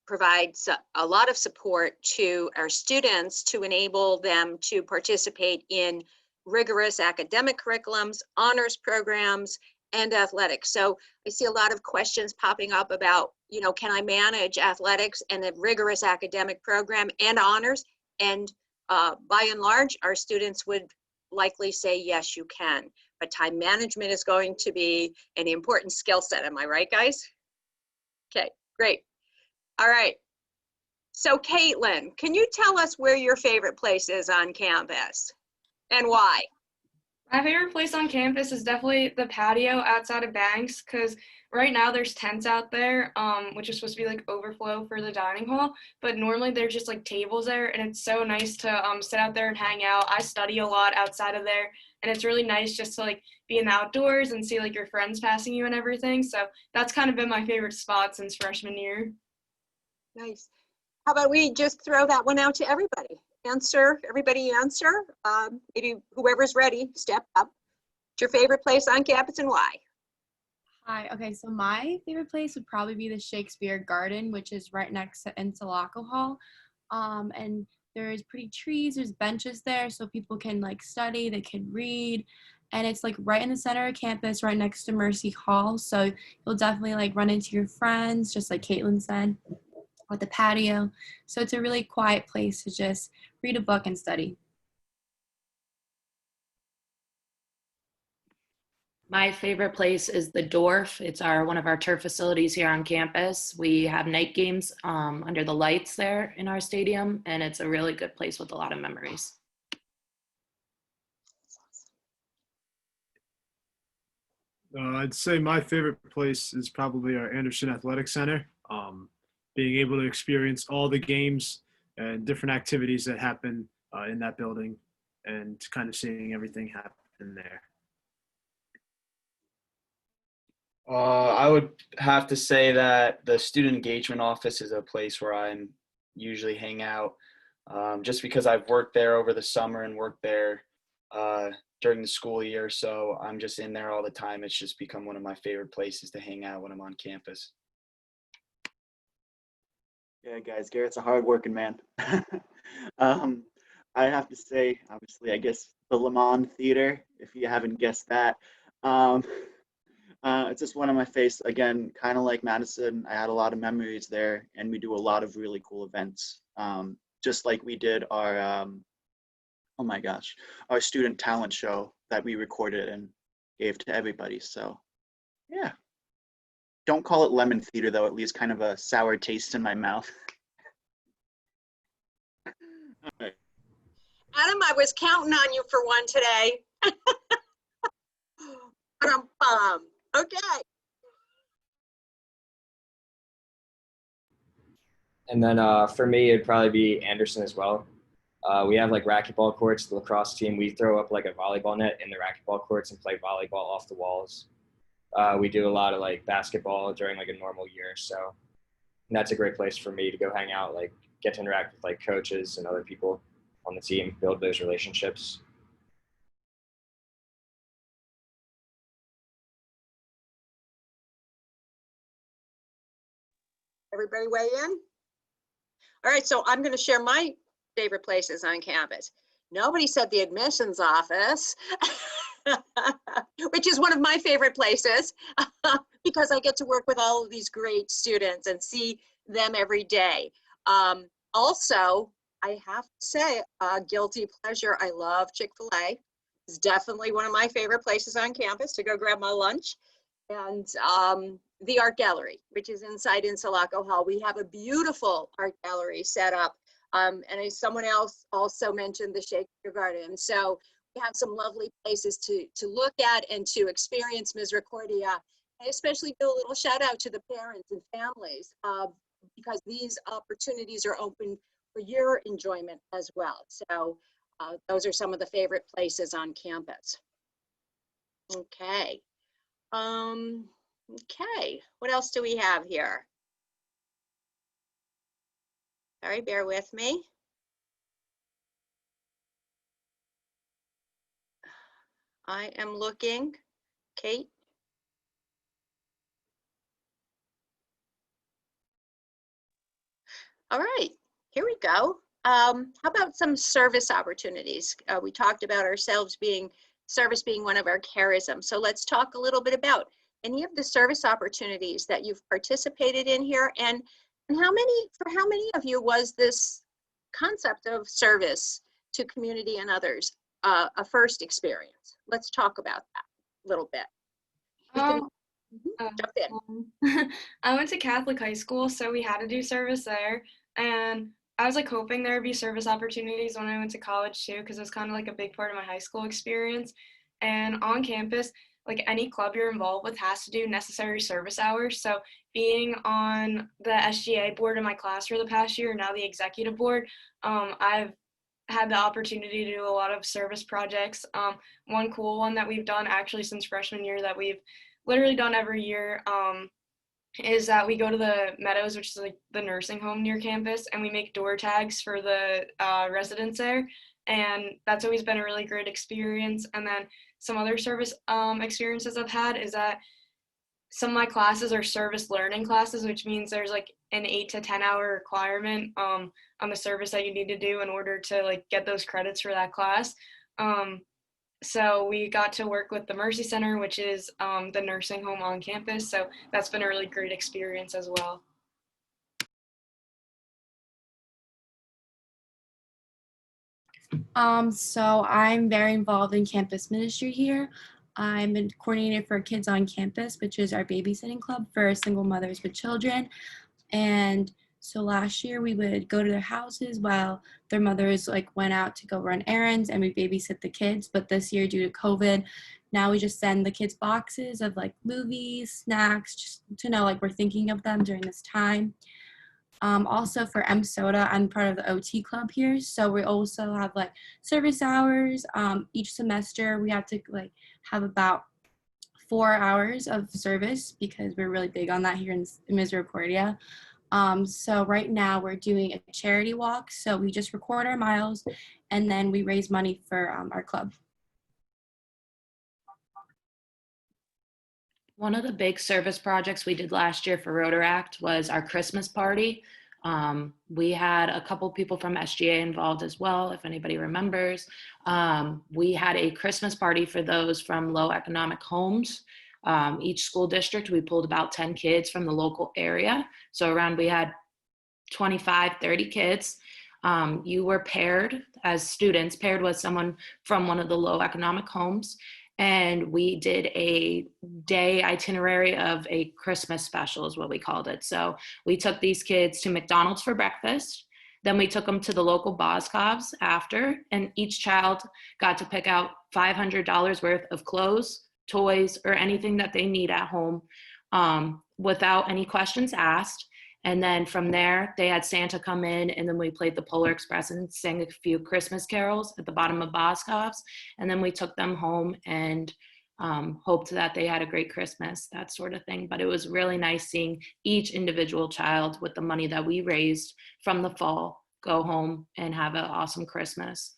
Speaker 4: provides a lot of support to our students to enable them to participate in rigorous academic curriculums, honors programs, and athletics. So I see a lot of questions popping up about, can I manage athletics and a rigorous academic program and honors? And by and large, our students would likely say, yes, you can. But time management is going to be an important skill set. Am I right, guys? Okay, great. All right. So Caitlin, can you tell us where your favorite place is on campus and why?
Speaker 11: My favorite place on campus is definitely the patio outside of Banks, because right now there's tents out there, which is supposed to be like overflow for the dining hall, but normally there's just like tables there, and it's so nice to sit out there and hang out. I study a lot outside of there, and it's really nice just to like be in the outdoors and see like your friends passing you and everything. So that's kind of been my favorite spot since freshman year.
Speaker 4: Nice. How about we just throw that one out to everybody? Everybody answer. Maybe whoever's ready, step up. What's your favorite place on campus and why?
Speaker 5: Hi. Okay, so my favorite place would probably be the Shakespeare Garden, which is right next to Interlochen Hall. And there's pretty trees, there's benches there so people can like study, they can read. And it's like right in the center of campus, right next to Mercy Hall. So you'll definitely like run into your friends, just like Caitlin said, with the patio. So it's a really quiet place to just read a book and study.
Speaker 10: My favorite place is the Dorf. It's one of our turf facilities here on campus. We have night games under the lights there in our stadium, and it's a really good place with a lot of memories.
Speaker 7: I'd say my favorite place is probably our Anderson Athletic Center. Being able to experience all the games and different activities that happen in that building, and kind of seeing everything happen there.
Speaker 6: I would have to say that the student engagement office is a place where I'm usually hang out, just because I've worked there over the summer and worked there during the school year. So I'm just in there all the time. It's just become one of my favorite places to hang out when I'm on campus.
Speaker 9: Yeah, guys, Garrett's a hardworking man. I have to say, obviously, I guess the Le Mans Theater, if you haven't guessed that. It's just one of my face. Again, kind of like Madison, I had a lot of memories there, and we do a lot of really cool events. Just like we did our, oh my gosh, our student talent show that we recorded and gave to everybody. So, yeah. Don't call it lemon theater, though. It leaves kind of a sour taste in my mouth. All right.
Speaker 4: Adam, I was counting on you for one today. Okay.
Speaker 8: And then for me, it'd probably be Anderson as well. We have like racquetball courts. The lacrosse team, we throw up like a volleyball net in the racquetball courts and play volleyball off the walls. We do a lot of like basketball during like a normal year. So that's a great place for me to go hang out, like get to interact with like coaches and other people on the team, build those relationships.
Speaker 4: Everybody weigh in? All right, so I'm going to share my favorite places on campus. Nobody said the admissions office, which is one of my favorite places because I get to work with all of these great students and see them every day. Also, I have to say, guilty pleasure, I love Chick-fil-A. It's definitely one of my favorite places on campus to go grab my lunch. And the art gallery, which is inside Interlochen Hall. We have a beautiful art gallery set up. And as someone else also mentioned, the Shakespeare Garden. So we have some lovely places to look at and to experience Misericordia. I especially do a little shout out to the parents and families because these opportunities are open for your enjoyment as well. So those are some of the favorite places on campus. Okay. Okay, what else do we have here? Sorry, bear with me. I am looking. Kate? All right, here we go. How about some service opportunities? We talked about ourselves service being one of our charisms. So let's talk a little bit about any of the service opportunities that you've participated in here, and for how many of you was this concept of service to community and others a first experience? Let's talk about that a little bit. Jump in.
Speaker 11: I went to Catholic high school, so we had to do service there, and I was like hoping there would be service opportunities when I went to college too, because it was kind of like a big part of my high school experience. And on campus, like any club you're involved with has to do necessary service hours. So being on the SGA board in my class for the past year, now the executive board, I've had the opportunity to do a lot of service projects. One cool one that we've done actually since freshman year that we've literally done every year is that we go to the Meadows, which is like the nursing home near campus, and we make door tags for the residents there. And that's always been a really great experience. And then some other service experiences I've had is that some of my classes are service learning classes, which means there's like an 8 to 10 hour requirement on the service that you need to do in order to like get those credits for that class. So we got to work with the Mercy Center, which is the nursing home on campus. So that's been a really great experience as well.
Speaker 5: So I'm very involved in campus ministry here. I'm a coordinator for Kids on Campus, which is our babysitting club for single mothers with children. And so last year we would go to their houses while their mothers like went out to go run errands, and we babysit the kids. But this year, due to COVID, now we just send the kids boxes of like movies, snacks, just to know like we're thinking of them during this time. Also for MSOTA, I'm part of the OT club here. So we also have like service hours. Each semester we have to like have about 4 hours of service because we're really big on that here in Misericordia. So right now we're doing a charity walk. So we just record our miles and then we raise money for our club.
Speaker 10: One of the big service projects we did last year for Rotaract was our Christmas party. We had a couple people from SGA involved as well, if anybody remembers. We had a Christmas party for those from low economic homes. Each school district, we pulled about 10 kids from the local area. So we had 25, 30 kids. You were paired as students, paired with someone from one of the low economic homes. And we did a day itinerary of a Christmas special is what we called it. So we took these kids to McDonald's for breakfast. Then we took them to the local Boscovs after, and each child got to pick out $500 worth of clothes, toys, or anything that they need at home without any questions asked. And then from there, they had Santa come in, and then we played the Polar Express and sang a few Christmas carols at the bottom of Boscov's. And then we took them home and hoped that they had a great Christmas, that sort of thing. But it was really nice seeing each individual child with the money that we raised from the fall go home and have an awesome Christmas.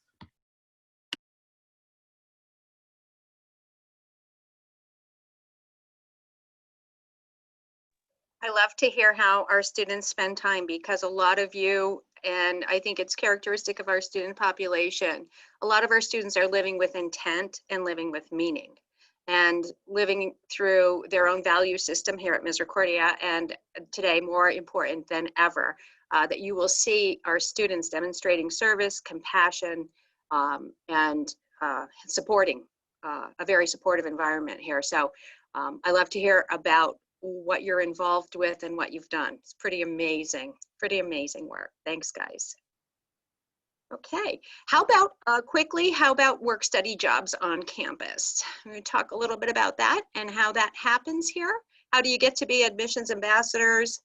Speaker 4: I love to hear how our students spend time, because a lot of you, and I think it's characteristic of our student population, a lot of our students are living with intent and living with meaning and living through their own value system here at Misericordia. And today, more important than ever, that you will see our students demonstrating service, compassion, and supporting a very supportive environment here. So I love to hear about what you're involved with and what you've done. It's pretty amazing work. Thanks, guys. Okay, how about quickly, how about work study jobs on campus? I'm going to talk a little bit about that and how that happens here. How do you get to be admissions ambassadors,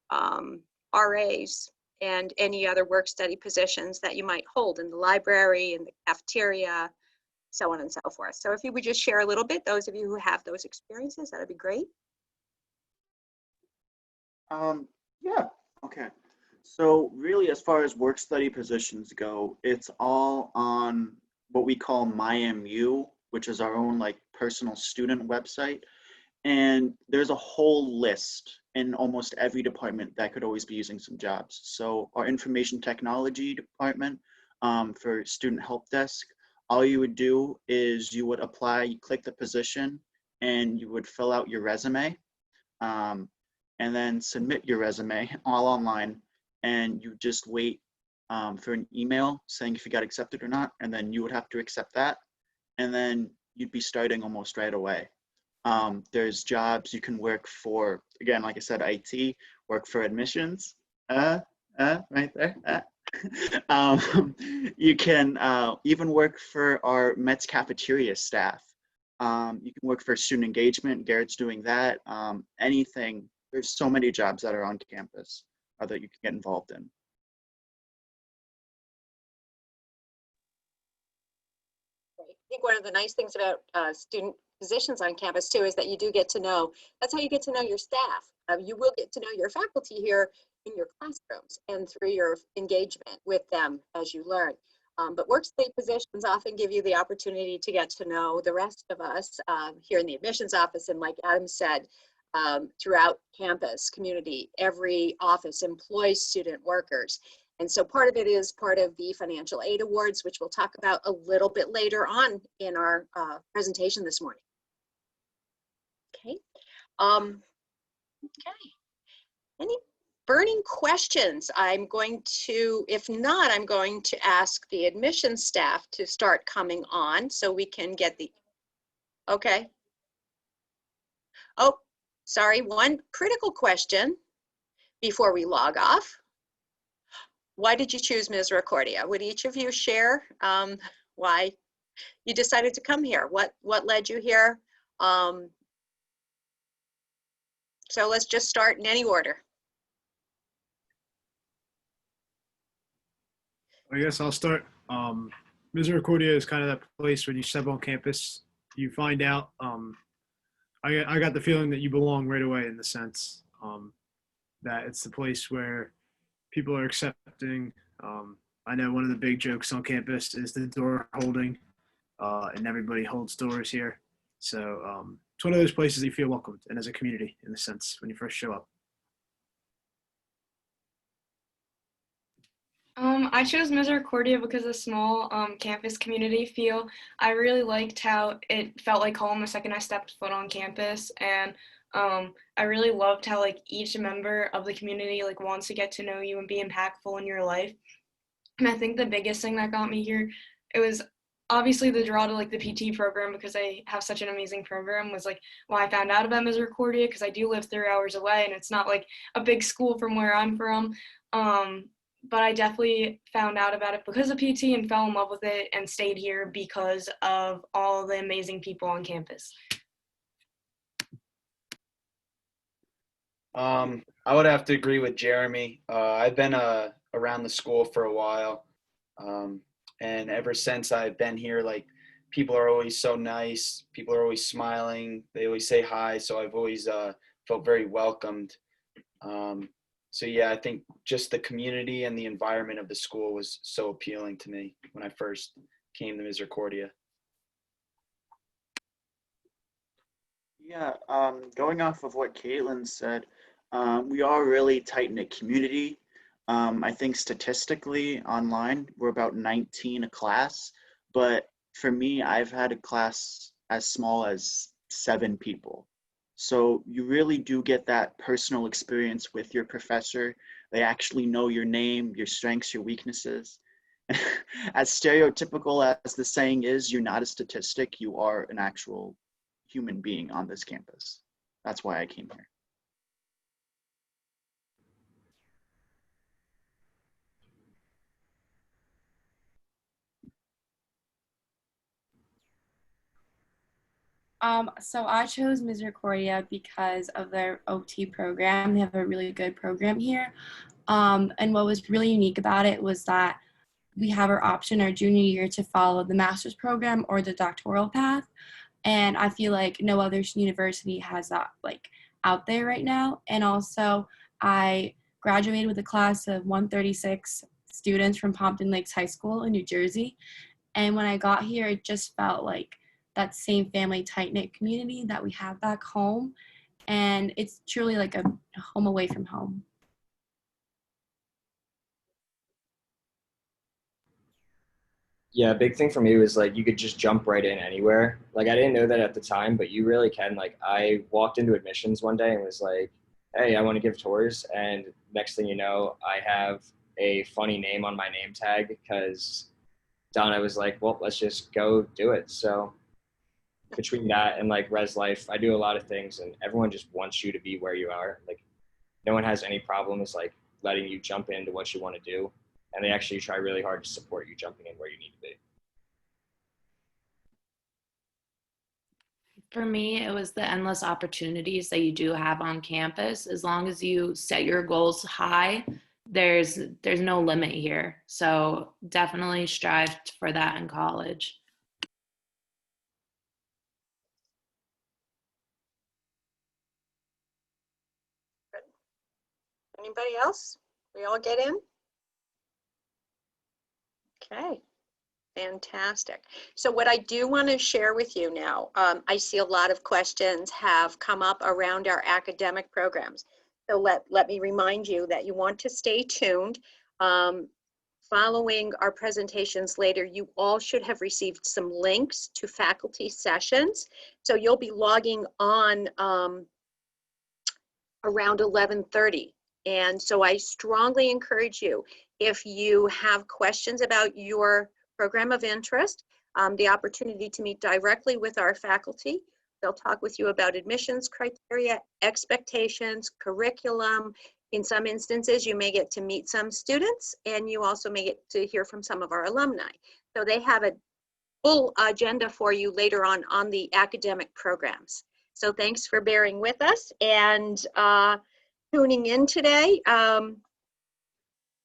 Speaker 4: RAs, and any other work study positions that you might hold in the library, in the cafeteria, so on and so forth. So if you would just share a little bit, those of you who have those experiences, that'd be great.
Speaker 9: Yeah, okay. So really, as far as work study positions go, it's all on what we call MyMU, which is our own like personal student website. And there's a whole list in almost every department that could always be using some jobs. So our information technology department, for student help desk, all you would do is you would apply, you click the position, and you would fill out your resume. And then submit your resume all online, and you just wait for an email saying if you got accepted or not, and then you would have to accept that, and then you'd be starting almost right away. There's jobs you can work for, again, like I said, IT, work for admissions, right there. You can even work for our Mets cafeteria staff. You can work for student engagement. Garrett's doing that. Anything. There's so many jobs that are on campus that you can get involved in.
Speaker 4: I think one of the nice things about student positions on campus too is that you do get to know, that's how you get to know your staff. You will get to know your faculty here in your classrooms and through your engagement with them as you learn. But workspace positions often give you the opportunity to get to know the rest of us here in the admissions office. And like Adam said, throughout campus community, every office employs student workers. And so part of it is part of the financial aid awards, which we'll talk about a little bit later on in our presentation this morning. Okay. Okay. Any burning questions? I'm going to, if not, I'm going to ask the admissions staff to start coming on so we can get the, okay. Oh, sorry, one critical question before we log off. Why did you choose Misericordia? Would each of you share why you decided to come here? What led you here? So let's just start in any order.
Speaker 7: I guess I'll start. Misericordia is kind of that place when you step on campus, you find out. I got the feeling that you belong right away in the sense that it's the place where people are accepting. I know one of the big jokes on campus is the door holding, and everybody holds doors here. So it's one of those places you feel welcomed and as a community in a sense when you first show up.
Speaker 11: I chose Misericordia because of the small campus community feel. I really liked how it felt like home the second I stepped foot on campus, and I really loved how like each member of the community like wants to get to know you and be impactful in your life. And I think the biggest thing that got me here, it was obviously the draw to like the PT program because they have such an amazing program was like why I found out about Misericordia because I do live 3 hours away and it's not like a big school from where I'm from. But I definitely found out about it because of PT and fell in love with it and stayed here because of all the amazing people on campus.
Speaker 6: I would have to agree with Jeremy. I've been around the school for a while, and ever since I've been here, like people are always so nice. People are always smiling. They always say hi. So I've always felt very welcomed. So yeah, I think just the community and the environment of the school was so appealing to me when I first came to Misericordia.
Speaker 9: Yeah, going off of what Caitlin said, we are a really tight-knit community. I think statistically online, we're about 19 a class, but for me, I've had a class as small as 7 people. So you really do get that personal experience with your professor. They actually know your name, your strengths, your weaknesses. As stereotypical as the saying is, you're not a statistic, you are an actual human being on this campus. That's why I came here.
Speaker 5: So I chose Misericordia because of their OT program. They have a really good program here. And what was really unique about it was that we have our option our junior year to follow the master's program or the doctoral path. And I feel like no other university has that like out there right now. And also I graduated with a class of 136 students from Pompton Lakes High School in New Jersey. And when I got here, it just felt like that same family tight-knit community that we have back home. And it's truly like a home away from home.
Speaker 8: Yeah, a big thing for me was like you could just jump right in anywhere. Like I didn't know that at the time, but you really can. Like I walked into admissions one day and was like, hey, I want to give tours. And next thing you know, I have a funny name on my name tag because Donna was like, well, let's just go do it. So between that and like res life, I do a lot of things and everyone just wants you to be where you are. Like no one has any problems like letting you jump into what you want to do. And they actually try really hard to support you jumping in where you need to be.
Speaker 10: For me, it was the endless opportunities that you do have on campus. As long as you set your goals high, there's no limit here. So definitely strive for that in college.
Speaker 4: Anybody else? We all get in? Okay. Fantastic. So what I do want to share with you now, I see a lot of questions have come up around our academic programs. So let me remind you that you want to stay tuned. Following our presentations later, you all should have received some links to faculty sessions. So you'll be logging on around 11:30. And so I strongly encourage you, if you have questions about your program of interest, the opportunity to meet directly with our faculty. They'll talk with you about admissions criteria, expectations, curriculum. In some instances, you may get to meet some students, and you also may get to hear from some of our alumni. So they have a full agenda for you later on the academic programs. So thanks for bearing with us and tuning in today.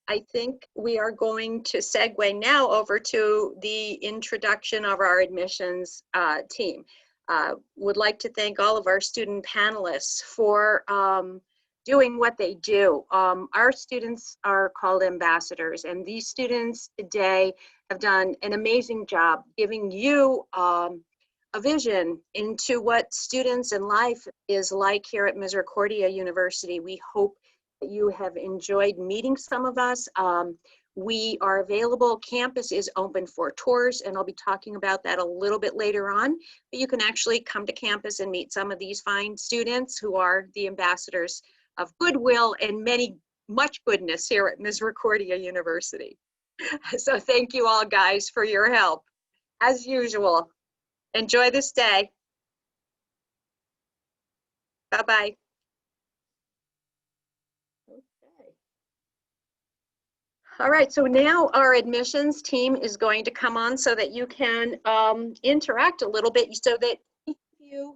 Speaker 4: I think we are going to segue now over to the introduction of our admissions team. Would like to thank all of our student panelists for doing what they do. Our students are called ambassadors, and these students today have done an amazing job giving you a vision into what students and life is like here at Misericordia University. We hope that you have enjoyed meeting some of us. We are available. Campus is open for tours, and I'll be talking about that a little bit later on. But you can actually come to campus and meet some of these fine students who are the ambassadors of goodwill and much goodness here at Misericordia University. So thank you all, guys, for your help. As usual, enjoy this day. Bye-bye. All right, so now our admissions team is going to come on so that you can interact a little bit, so that each of you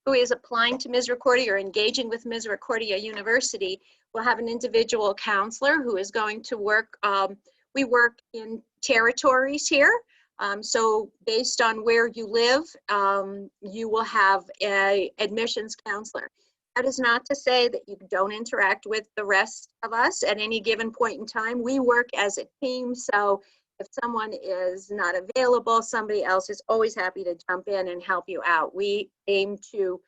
Speaker 4: who is applying to Misericordia or engaging with Misericordia University will have an individual counselor who is going to work. We work in territories here. So based on where you live, you will have an admissions counselor. That is not to say that you don't interact with the rest of us at any given point in time. We work as a team, so if someone is not available, somebody else is always happy to jump in and help you out. We aim to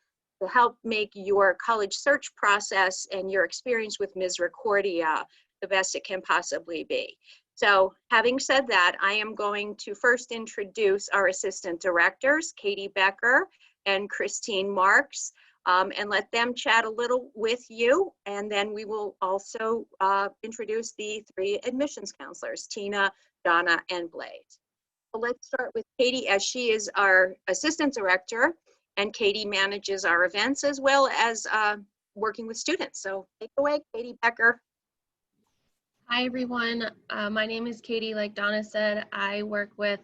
Speaker 4: help make your college search process and your experience with Misericordia the best it can possibly be. So having said that, I am going to first introduce our assistant directors, Katie Becker and Christine Marks. And let them chat a little with you. And then we will also introduce the three admissions counselors, Tina, Donna, and Blaise. So let's start with Katie, as she is our assistant director, and Katie manages our events as well as working with students. So take it away, Katie Becker.
Speaker 12: Hi, everyone. My name is Katie. Like Donna said, I work with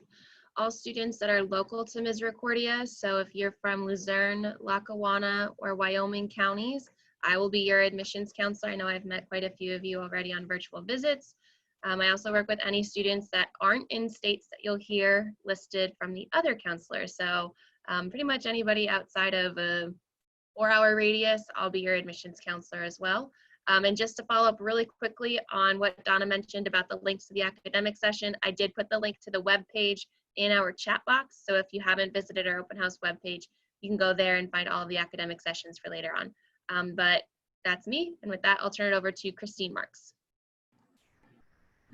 Speaker 12: all students that are local to Misericordia. So if you're from Luzerne, Lackawanna, or Wyoming counties, I will be your admissions counselor. I know I've met quite a few of you already on virtual visits. I also work with any students that aren't in states that you'll hear listed from the other counselors. So pretty much anybody outside of a 4-hour radius, I'll be your admissions counselor as well. And just to follow up really quickly on what Donna mentioned about the links to the academic session, I did put the link to the webpage in our chat box. So if you haven't visited our open house webpage, you can go there and find all of the academic sessions for later on. But that's me. And with that, I'll turn it over to Christine Marks.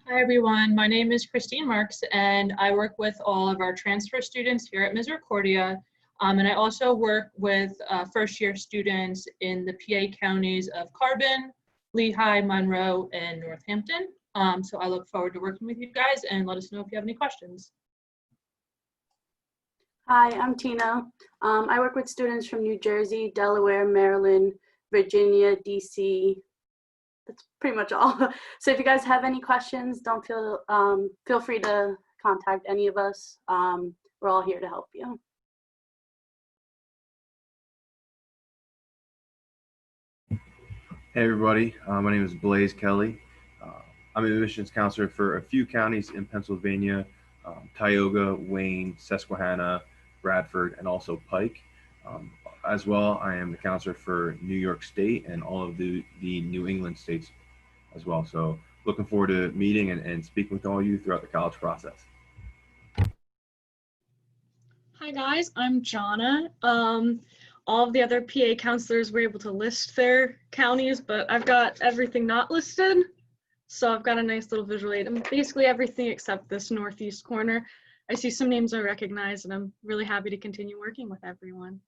Speaker 13: Hi, everyone. My name is Christine Marks, and I work with all of our transfer students here at Misericordia. And I also work with first-year students in the PA counties of Carbon, Lehigh, Monroe, and Northampton. So I look forward to working with you guys, and let us know if you have any questions.
Speaker 14: Hi, I'm Tina. I work with students from New Jersey, Delaware, Maryland, Virginia, DC. That's pretty much all. So if you guys have any questions, don't feel free to contact any of us. We're all here to help you.
Speaker 15: Hey everybody, my name is Blaise Kelly. I'm an admissions counselor for a few counties in Pennsylvania, Tioga, Wayne, Susquehanna, Bradford, and also Pike. As well, I am the counselor for New York State and all of the New England states as well. So looking forward to meeting and speaking with all of you throughout the college process.
Speaker 16: Hi guys, I'm Jonna. All of the other PA counselors were able to list their counties, but I've got everything not listed. So I've got a nice little visual aid. And basically everything except this northeast corner. I see some names I recognize, and I'm really happy to continue working with everyone.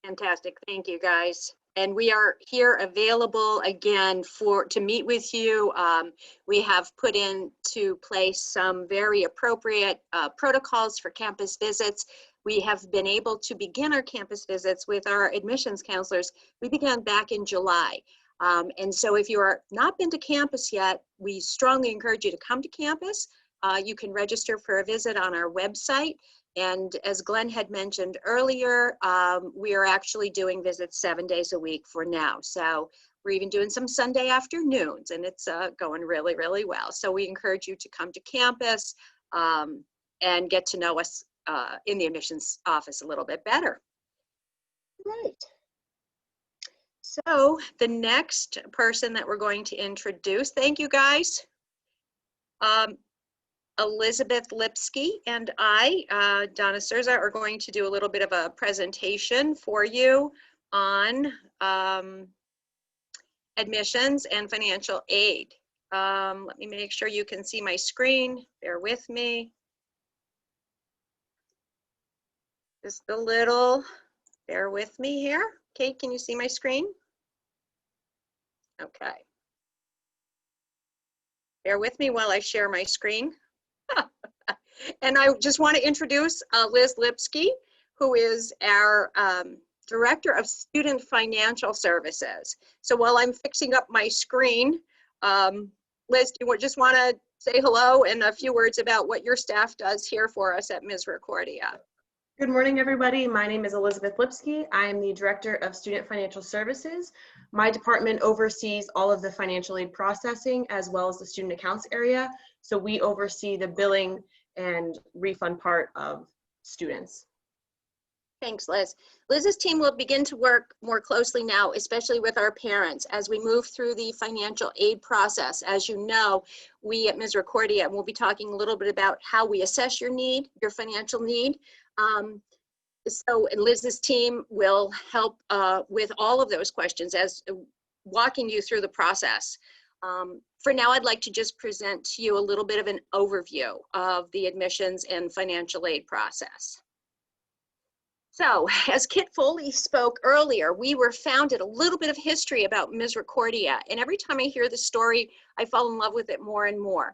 Speaker 4: Fantastic. Thank you, guys. And we are here available again to meet with you. We have put into place some very appropriate protocols for campus visits. We have been able to begin our campus visits with our admissions counselors. We began back in July. And so if you are not been to campus yet, we strongly encourage you to come to campus. You can register for a visit on our website. And as Glenn had mentioned earlier, we are actually doing visits 7 days a week for now. So we're even doing some Sunday afternoons, and it's going really, really well. So we encourage you to come to campus and get to know us in the admissions office a little bit better. Right. So the next person that we're going to introduce, thank you guys. Elizabeth Lipsky and I, Donna Surza, are going to do a little bit of a presentation for you on admissions and financial aid. Let me make sure you can see my screen. Bear with me. Just a little, bear with me here. Kate, can you see my screen? Okay. Bear with me while I share my screen. And I just want to introduce Liz Lipsky, who is our Director of Student Financial Services. So while I'm fixing up my screen, Liz, do you just want to say hello and a few words about what your staff does here for us at Misericordia?
Speaker 17: Good morning, everybody. My name is Elizabeth Lipsky. I am the Director of Student Financial Services. My department oversees all of the financial aid processing as well as the student accounts area. So we oversee the billing and refund part of students.
Speaker 4: Thanks, Liz. Liz's team will begin to work more closely now, especially with our parents, as we move through the financial aid process. As you know, we at Misericordia will be talking a little bit about how we assess your need, your financial need. So Liz's team will help with all of those questions as walking you through the process. For now, I'd like to just present to you a little bit of an overview of the admissions and financial aid process. So, as Kit Foley spoke earlier, we were founded, a little bit of history about Misericordia, and every time I hear the story, I fall in love with it more and more.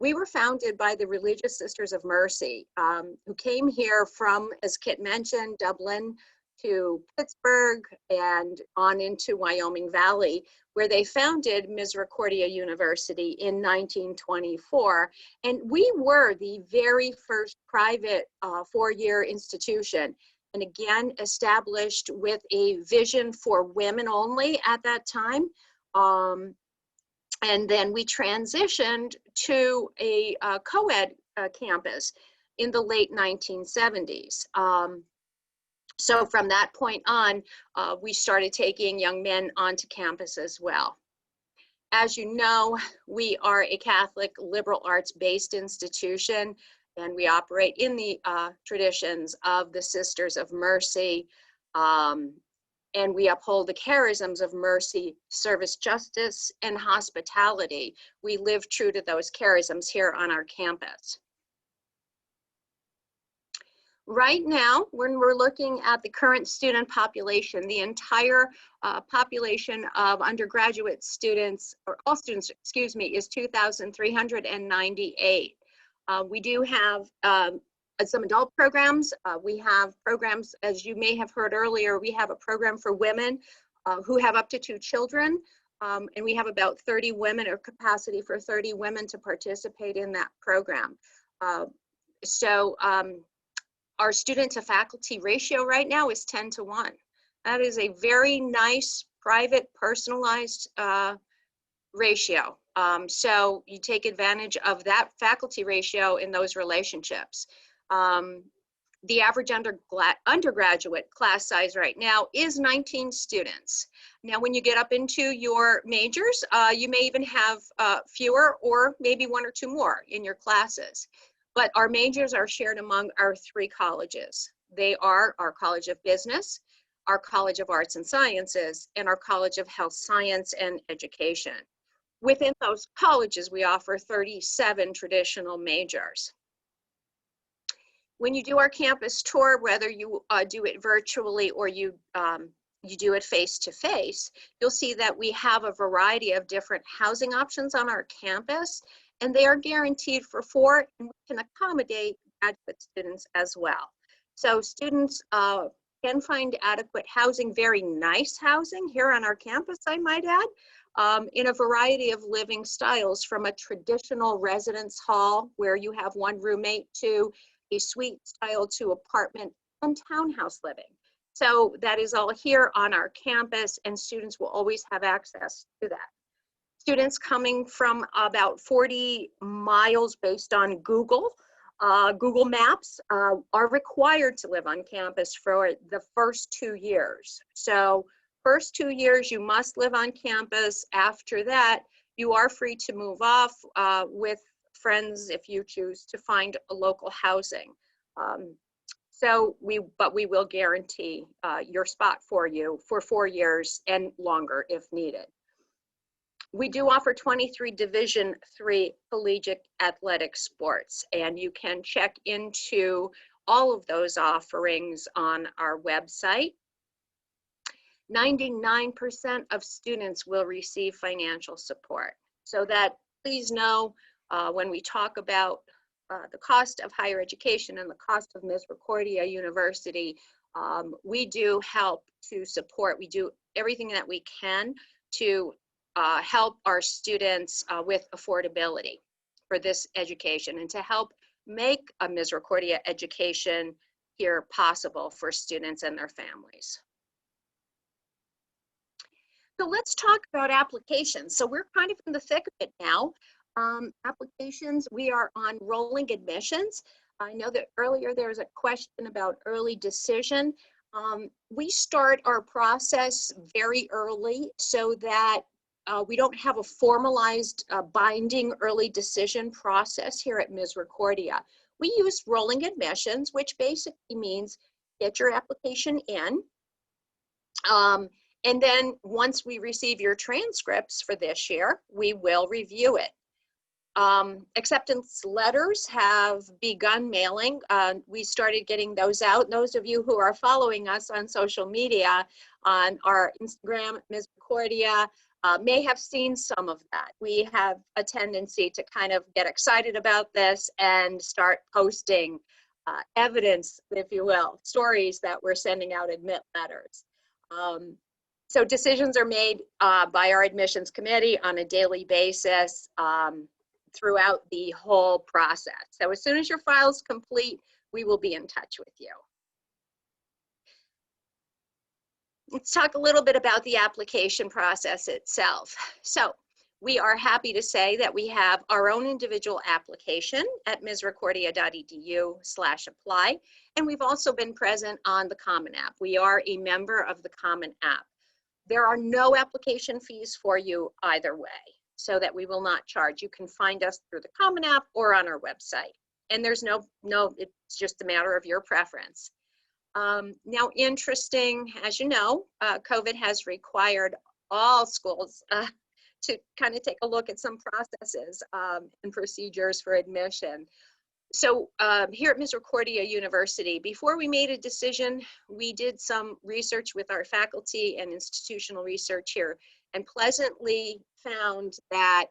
Speaker 4: We were founded by the Religious Sisters of Mercy, who came here from, as Kit mentioned, Dublin to Pittsburgh and on into Wyoming Valley, where they founded Misericordia University in 1924. And we were the very first private four-year institution, and again, established with a vision for women only at that time. And then we transitioned to a co-ed campus in the late 1970s. So from that point on, we started taking young men onto campus as well. As you know, we are a Catholic liberal arts-based institution, and we operate in the traditions of the Sisters of Mercy, and we uphold the charisms of mercy, service, justice, and hospitality. We live true to those charisms here on our campus. Right now, when we're looking at the current student population, the entire population of undergraduate students, or all students, excuse me, is 2,398. We do have some adult programs. We have programs, as you may have heard earlier, we have a program for women who have up to 2 children. And we have about 30 women, or capacity for 30 women to participate in that program. Our student to faculty ratio right now is 10-1. That is a very nice, private, personalized ratio. So you take advantage of that faculty ratio in those relationships. The average undergraduate class size right now is 19 students. Now, when you get up into your majors, you may even have fewer or maybe 1 or 2 more in your classes. But our majors are shared among our 3 colleges. They are our College of Business, our College of Arts and Sciences, and our College of Health Science and Education. Within those colleges, we offer 37 traditional majors. When you do our campus tour, whether you do it virtually or you do it face-to-face, you'll see that we have a variety of different housing options on our campus, and they are guaranteed for 4, and we can accommodate graduate students as well. So students can find adequate housing, very nice housing here on our campus, I might add, in a variety of living styles, from a traditional residence hall where you have 1 roommate to a suite style to apartment and townhouse living. So that is all here on our campus, and students will always have access to that. Students coming from about 40 miles based on Google Maps are required to live on campus for the first 2 years. So first 2 years, you must live on campus. After that, you are free to move off with friends if you choose to find a local housing. But we will guarantee your spot for you for 4 years and longer if needed. We do offer 23 Division III collegiate athletic sports, and you can check into all of those offerings on our website. 99% of students will receive financial support. So that, please know, when we talk about the cost of higher education and the cost of Misericordia University, we do help to support. We do everything that we can to help our students with affordability for this education and to help make a Misericordia education here possible for students and their families. So let's talk about applications. So we're kind of in the thick of it now. Applications, we are on rolling admissions. I know that earlier there was a question about early decision. We start our process very early so that we don't have a formalized binding early decision process here at Misericordia. We use rolling admissions, which basically means get your application in. And then once we receive your transcripts for this year, we will review it. Acceptance letters have begun mailing. We started getting those out. Those of you who are following us on social media, on our Instagram, Misericordia, may have seen some of that. We have a tendency to kind of get excited about this and start posting evidence, if you will, stories that we're sending out admit letters. So decisions are made by our admissions committee on a daily basis throughout the whole process. So as soon as your file is complete, we will be in touch with you. Let's talk a little bit about the application process itself. So we are happy to say that we have our own individual application at misericordia.edu/apply, and we've also been present on the Common App. We are a member of the Common App. There are no application fees for you either way, so that we will not charge. You can find us through the Common App or on our website. And there's no, it's just a matter of your preference. Now, interesting, as you know, COVID has required all schools to kind of take a look at some processes and procedures for admission. So here at Misericordia University, before we made a decision, we did some research with our faculty and institutional research here, and pleasantly found that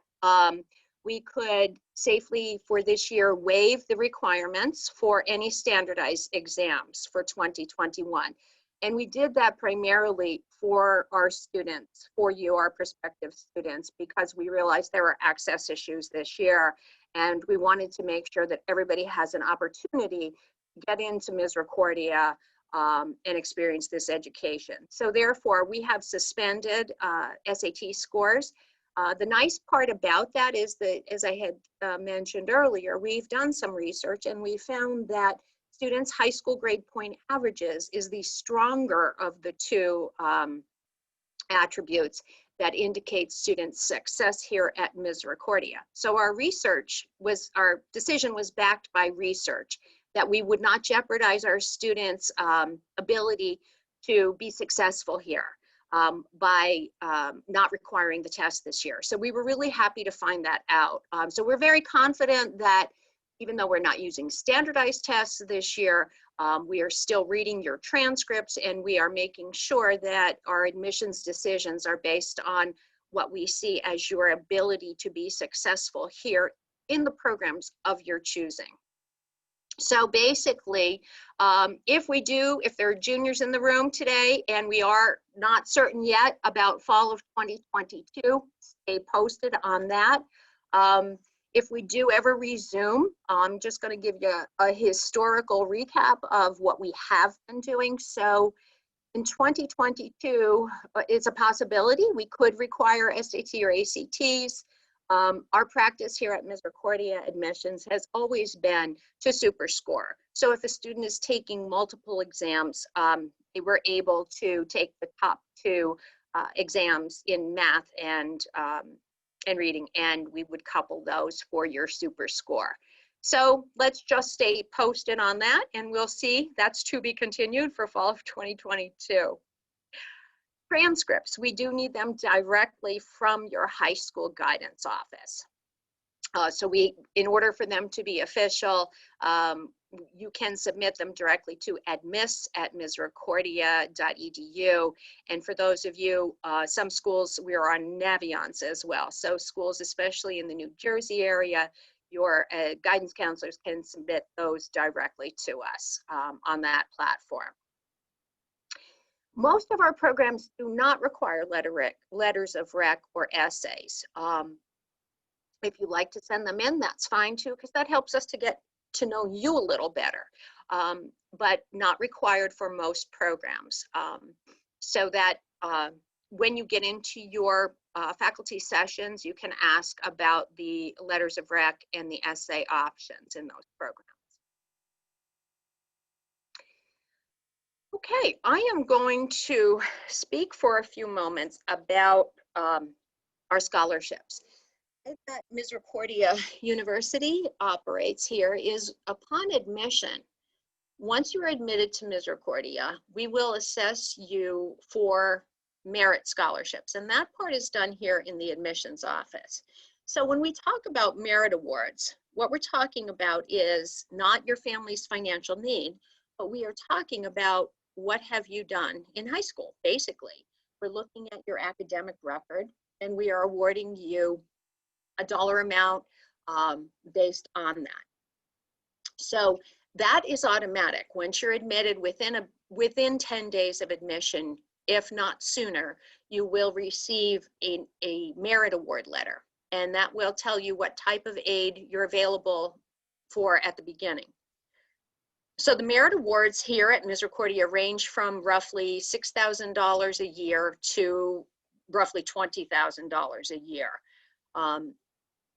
Speaker 4: we could safely for this year waive the requirements for any standardized exams for 2021. And we did that primarily for our students, for you, our prospective students, because we realized there were access issues this year, and we wanted to make sure that everybody has an opportunity get into Misericordia and experience this education. So therefore, we have suspended SAT scores. The nice part about that is that, as I had mentioned earlier, we've done some research and we found that students' high school grade point averages is the stronger of the two attributes that indicate student success here at Misericordia. So our decision was backed by research that we would not jeopardize our students' ability to be successful here by not requiring the test this year. So we were really happy to find that out. So we're very confident that even though we're not using standardized tests this year, we are still reading your transcripts and we are making sure that our admissions decisions are based on what we see as your ability to be successful here in the programs of your choosing. So basically, if there are juniors in the room today and we are not certain yet about fall of 2022, stay posted on that. If we do ever resume, I'm just going to give you a historical recap of what we have been doing. So in 2022, it's a possibility we could require SAT or ACTs. Our practice here at Misericordia Admissions has always been to superscore. So if a student is taking multiple exams, they were able to take the top two exams in math and reading, and we would couple those for your super score. So let's just stay posted on that, and we'll see. That's to be continued for fall of 2022. Transcripts, we do need them directly from your high school guidance office. So in order for them to be official, you can submit them directly to admiss@misericordia.edu. And for those of you, some schools, we are on Naviance as well. So schools, especially in the New Jersey area, your guidance counselors can submit those directly to us on that platform. Most of our programs do not require letters of rec or essays. If you'd like to send them in, that's fine too, because that helps us to get to know you a little better, but not required for most programs. So that when you get into your faculty sessions, you can ask about the letters of rec and the essay options in those programs. Okay, I am going to speak for a few moments about our scholarships. That Misericordia University operates here is upon admission. Once you're admitted to Misericordia, we will assess you for merit scholarships, and that part is done here in the admissions office. So when we talk about merit awards, what we're talking about is not your family's financial need, but we are talking about what have you done in high school, basically. We're looking at your academic record, and we are awarding you a dollar amount based on that. So that is automatic. Once you're admitted within 10 days of admission, if not sooner, you will receive a merit award letter, and that will tell you what type of aid you're available for at the beginning. So the merit awards here at Misericordia range from roughly $6,000 a year to roughly $20,000 a year.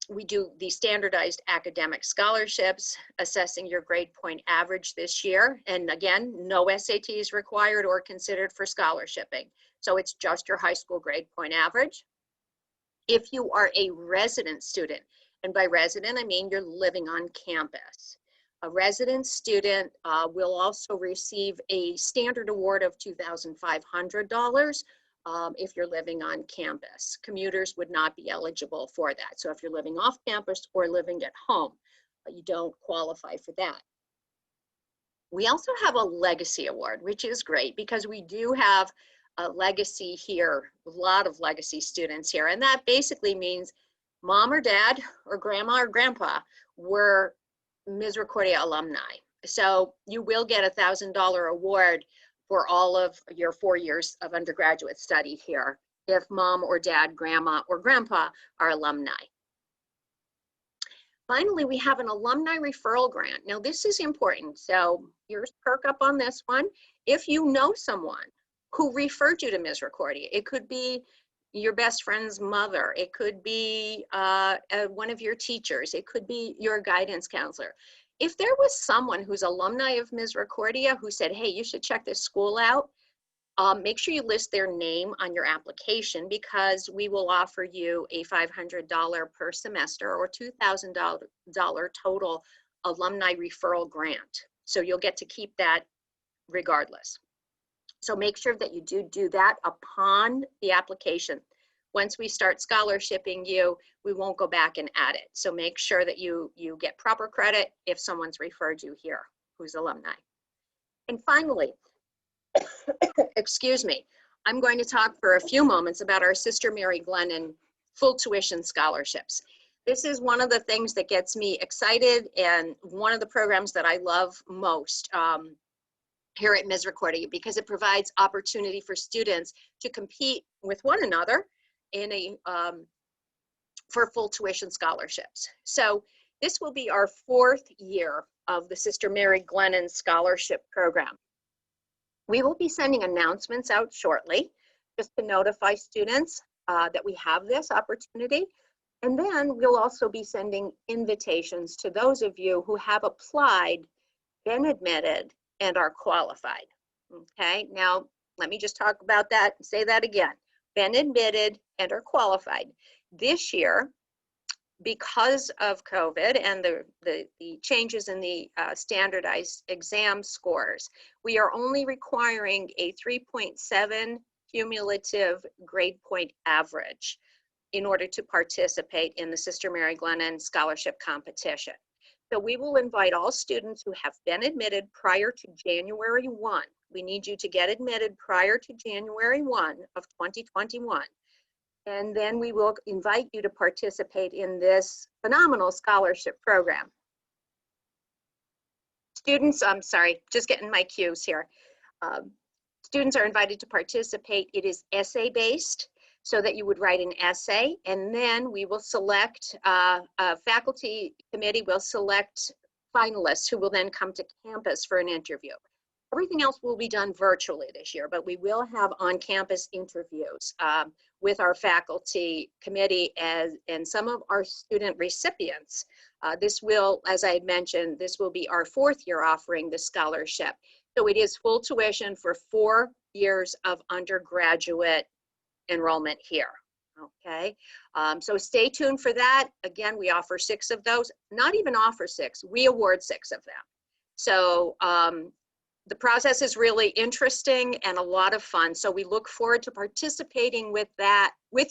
Speaker 4: We do the standardized academic scholarships, assessing your grade point average this year. And again, no SATs required or considered for scholarshiping. So it's just your high school grade point average. If you are a resident student, and by resident, I mean you're living on campus. A resident student will also receive a standard award of $2,500. If you're living on campus. Commuters would not be eligible for that. So if you're living off campus or living at home, you don't qualify for that. We also have a legacy award, which is great because we do have a legacy here, a lot of legacy students here. And that basically means mom or dad or grandma or grandpa were Misericordia alumni. So you will get a $1,000 award for all of your 4 years of undergraduate study here, if mom or dad, grandma or grandpa are alumni. Finally, we have an alumni referral grant. Now, this is important, so here's perk up on this one. If you know someone who referred you to Misericordia, it could be your best friend's mother, it could be one of your teachers, it could be your guidance counselor. If there was someone who's alumni of Misericordia who said, hey, you should check this school out, make sure you list their name on your application, because we will offer you a $500 per semester or $2,000 total alumni referral grant. So you'll get to keep that regardless. So make sure that you do that upon the application. Once we start scholarshiping you, we won't go back and add it. So make sure that you get proper credit if someone's referred you here who's alumni. And finally, excuse me, I'm going to talk for a few moments about our Sister Mary Glennon full tuition scholarships. This is one of the things that gets me excited and one of the programs that I love most here at Misericordia, because it provides opportunity for students to compete with one another in for full tuition scholarships. So this will be our 4th year of the Sister Mary Glennon Scholarship Program. We will be sending announcements out shortly just to notify students that we have this opportunity. And then we'll also be sending invitations to those of you who have applied, been admitted, and are qualified. Okay, now let me just talk about that and say that again. Been admitted and are qualified. This year, because of COVID and the changes in the standardized exam scores, we are only requiring a 3.7 cumulative grade point average in order to participate in the Sister Mary Glennon Scholarship Competition. So we will invite all students who have been admitted prior to January 1. We need you to get admitted prior to January 1 of 2021. And then we will invite you to participate in this phenomenal scholarship program. Students, I'm sorry, just getting my cues here. Students are invited to participate. It is essay-based, so that you would write an essay, and then we will select, a faculty committee will select finalists who will then come to campus for an interview. Everything else will be done virtually this year, but we will have on-campus interviews with our faculty committee and some of our student recipients. This will, as I had mentioned, this will be our 4th year offering the scholarship. So it is full tuition for 4 years of undergraduate enrollment here. Okay, so stay tuned for that. Again, we offer 6 of those, not even offer 6, we award 6 of them. So the process is really interesting and a lot of fun. So we look forward to participating with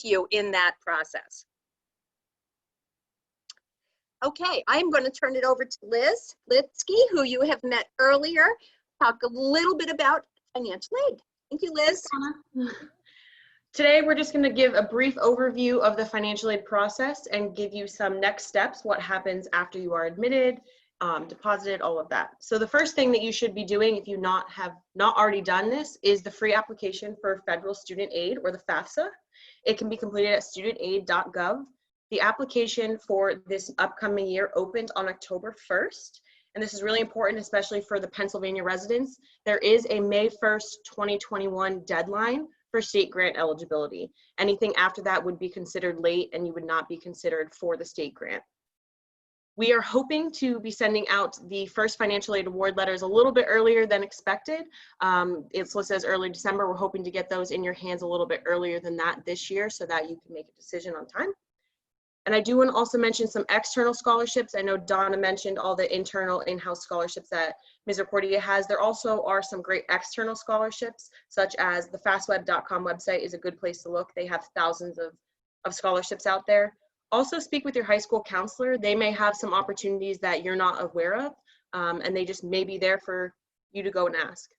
Speaker 4: you in that process. Okay, I'm going to turn it over to Liz Litsky, who you have met earlier, talk a little bit about financial aid. Thank you, Liz.
Speaker 17: Today, we're just going to give a brief overview of the financial aid process and give you some next steps, what happens after you are admitted, deposited, all of that. So the first thing that you should be doing, if you have not already done this, is the free application for federal student aid, or the FAFSA. It can be completed at studentaid.gov. The application for this upcoming year opened on October 1st. And this is really important, especially for the Pennsylvania residents. There is a May 1st, 2021 deadline for state grant eligibility. Anything after that would be considered late and you would not be considered for the state grant. We are hoping to be sending out the first financial aid award letters a little bit earlier than expected. It's listed as early December. We're hoping to get those in your hands a little bit earlier than that this year so that you can make a decision on time. And I do want to also mention some external scholarships. I know Donna mentioned all the internal in-house scholarships that Misericordia has. There also are some great external scholarships, such as the fastweb.com website is a good place to look. They have thousands of scholarships out there. Also speak with your high school counselor. They may have some opportunities that you're not aware of, and they just may be there for you to go and ask.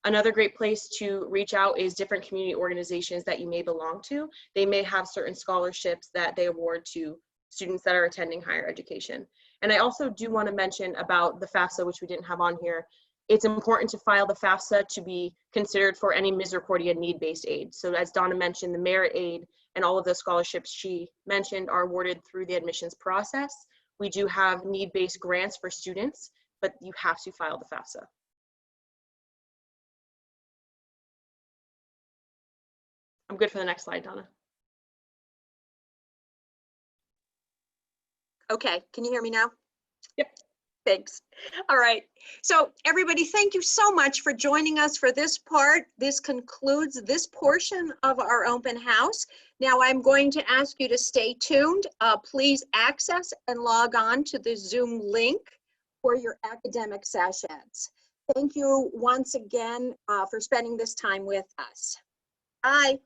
Speaker 17: Another great place to reach out is different community organizations that you may belong to. They may have certain scholarships that they award to students that are attending higher education. And I also do want to mention about the FAFSA, which we didn't have on here. It's important to file the FAFSA to be considered for any Misericordia need-based aid. So as Donna mentioned, the merit aid and all of the scholarships she mentioned are awarded through the admissions process. We do have need-based grants for students, but you have to file the FAFSA. I'm good for the next slide, Donna.
Speaker 4: Okay, can you hear me now?
Speaker 17: Yep.
Speaker 4: Thanks. All right. So everybody, thank you so much for joining us for this part. This concludes this portion of our open house. Now I'm going to ask you to stay tuned. Please access and log on to the Zoom link for your academic sessions. Thank you once again for spending this time with us. Bye.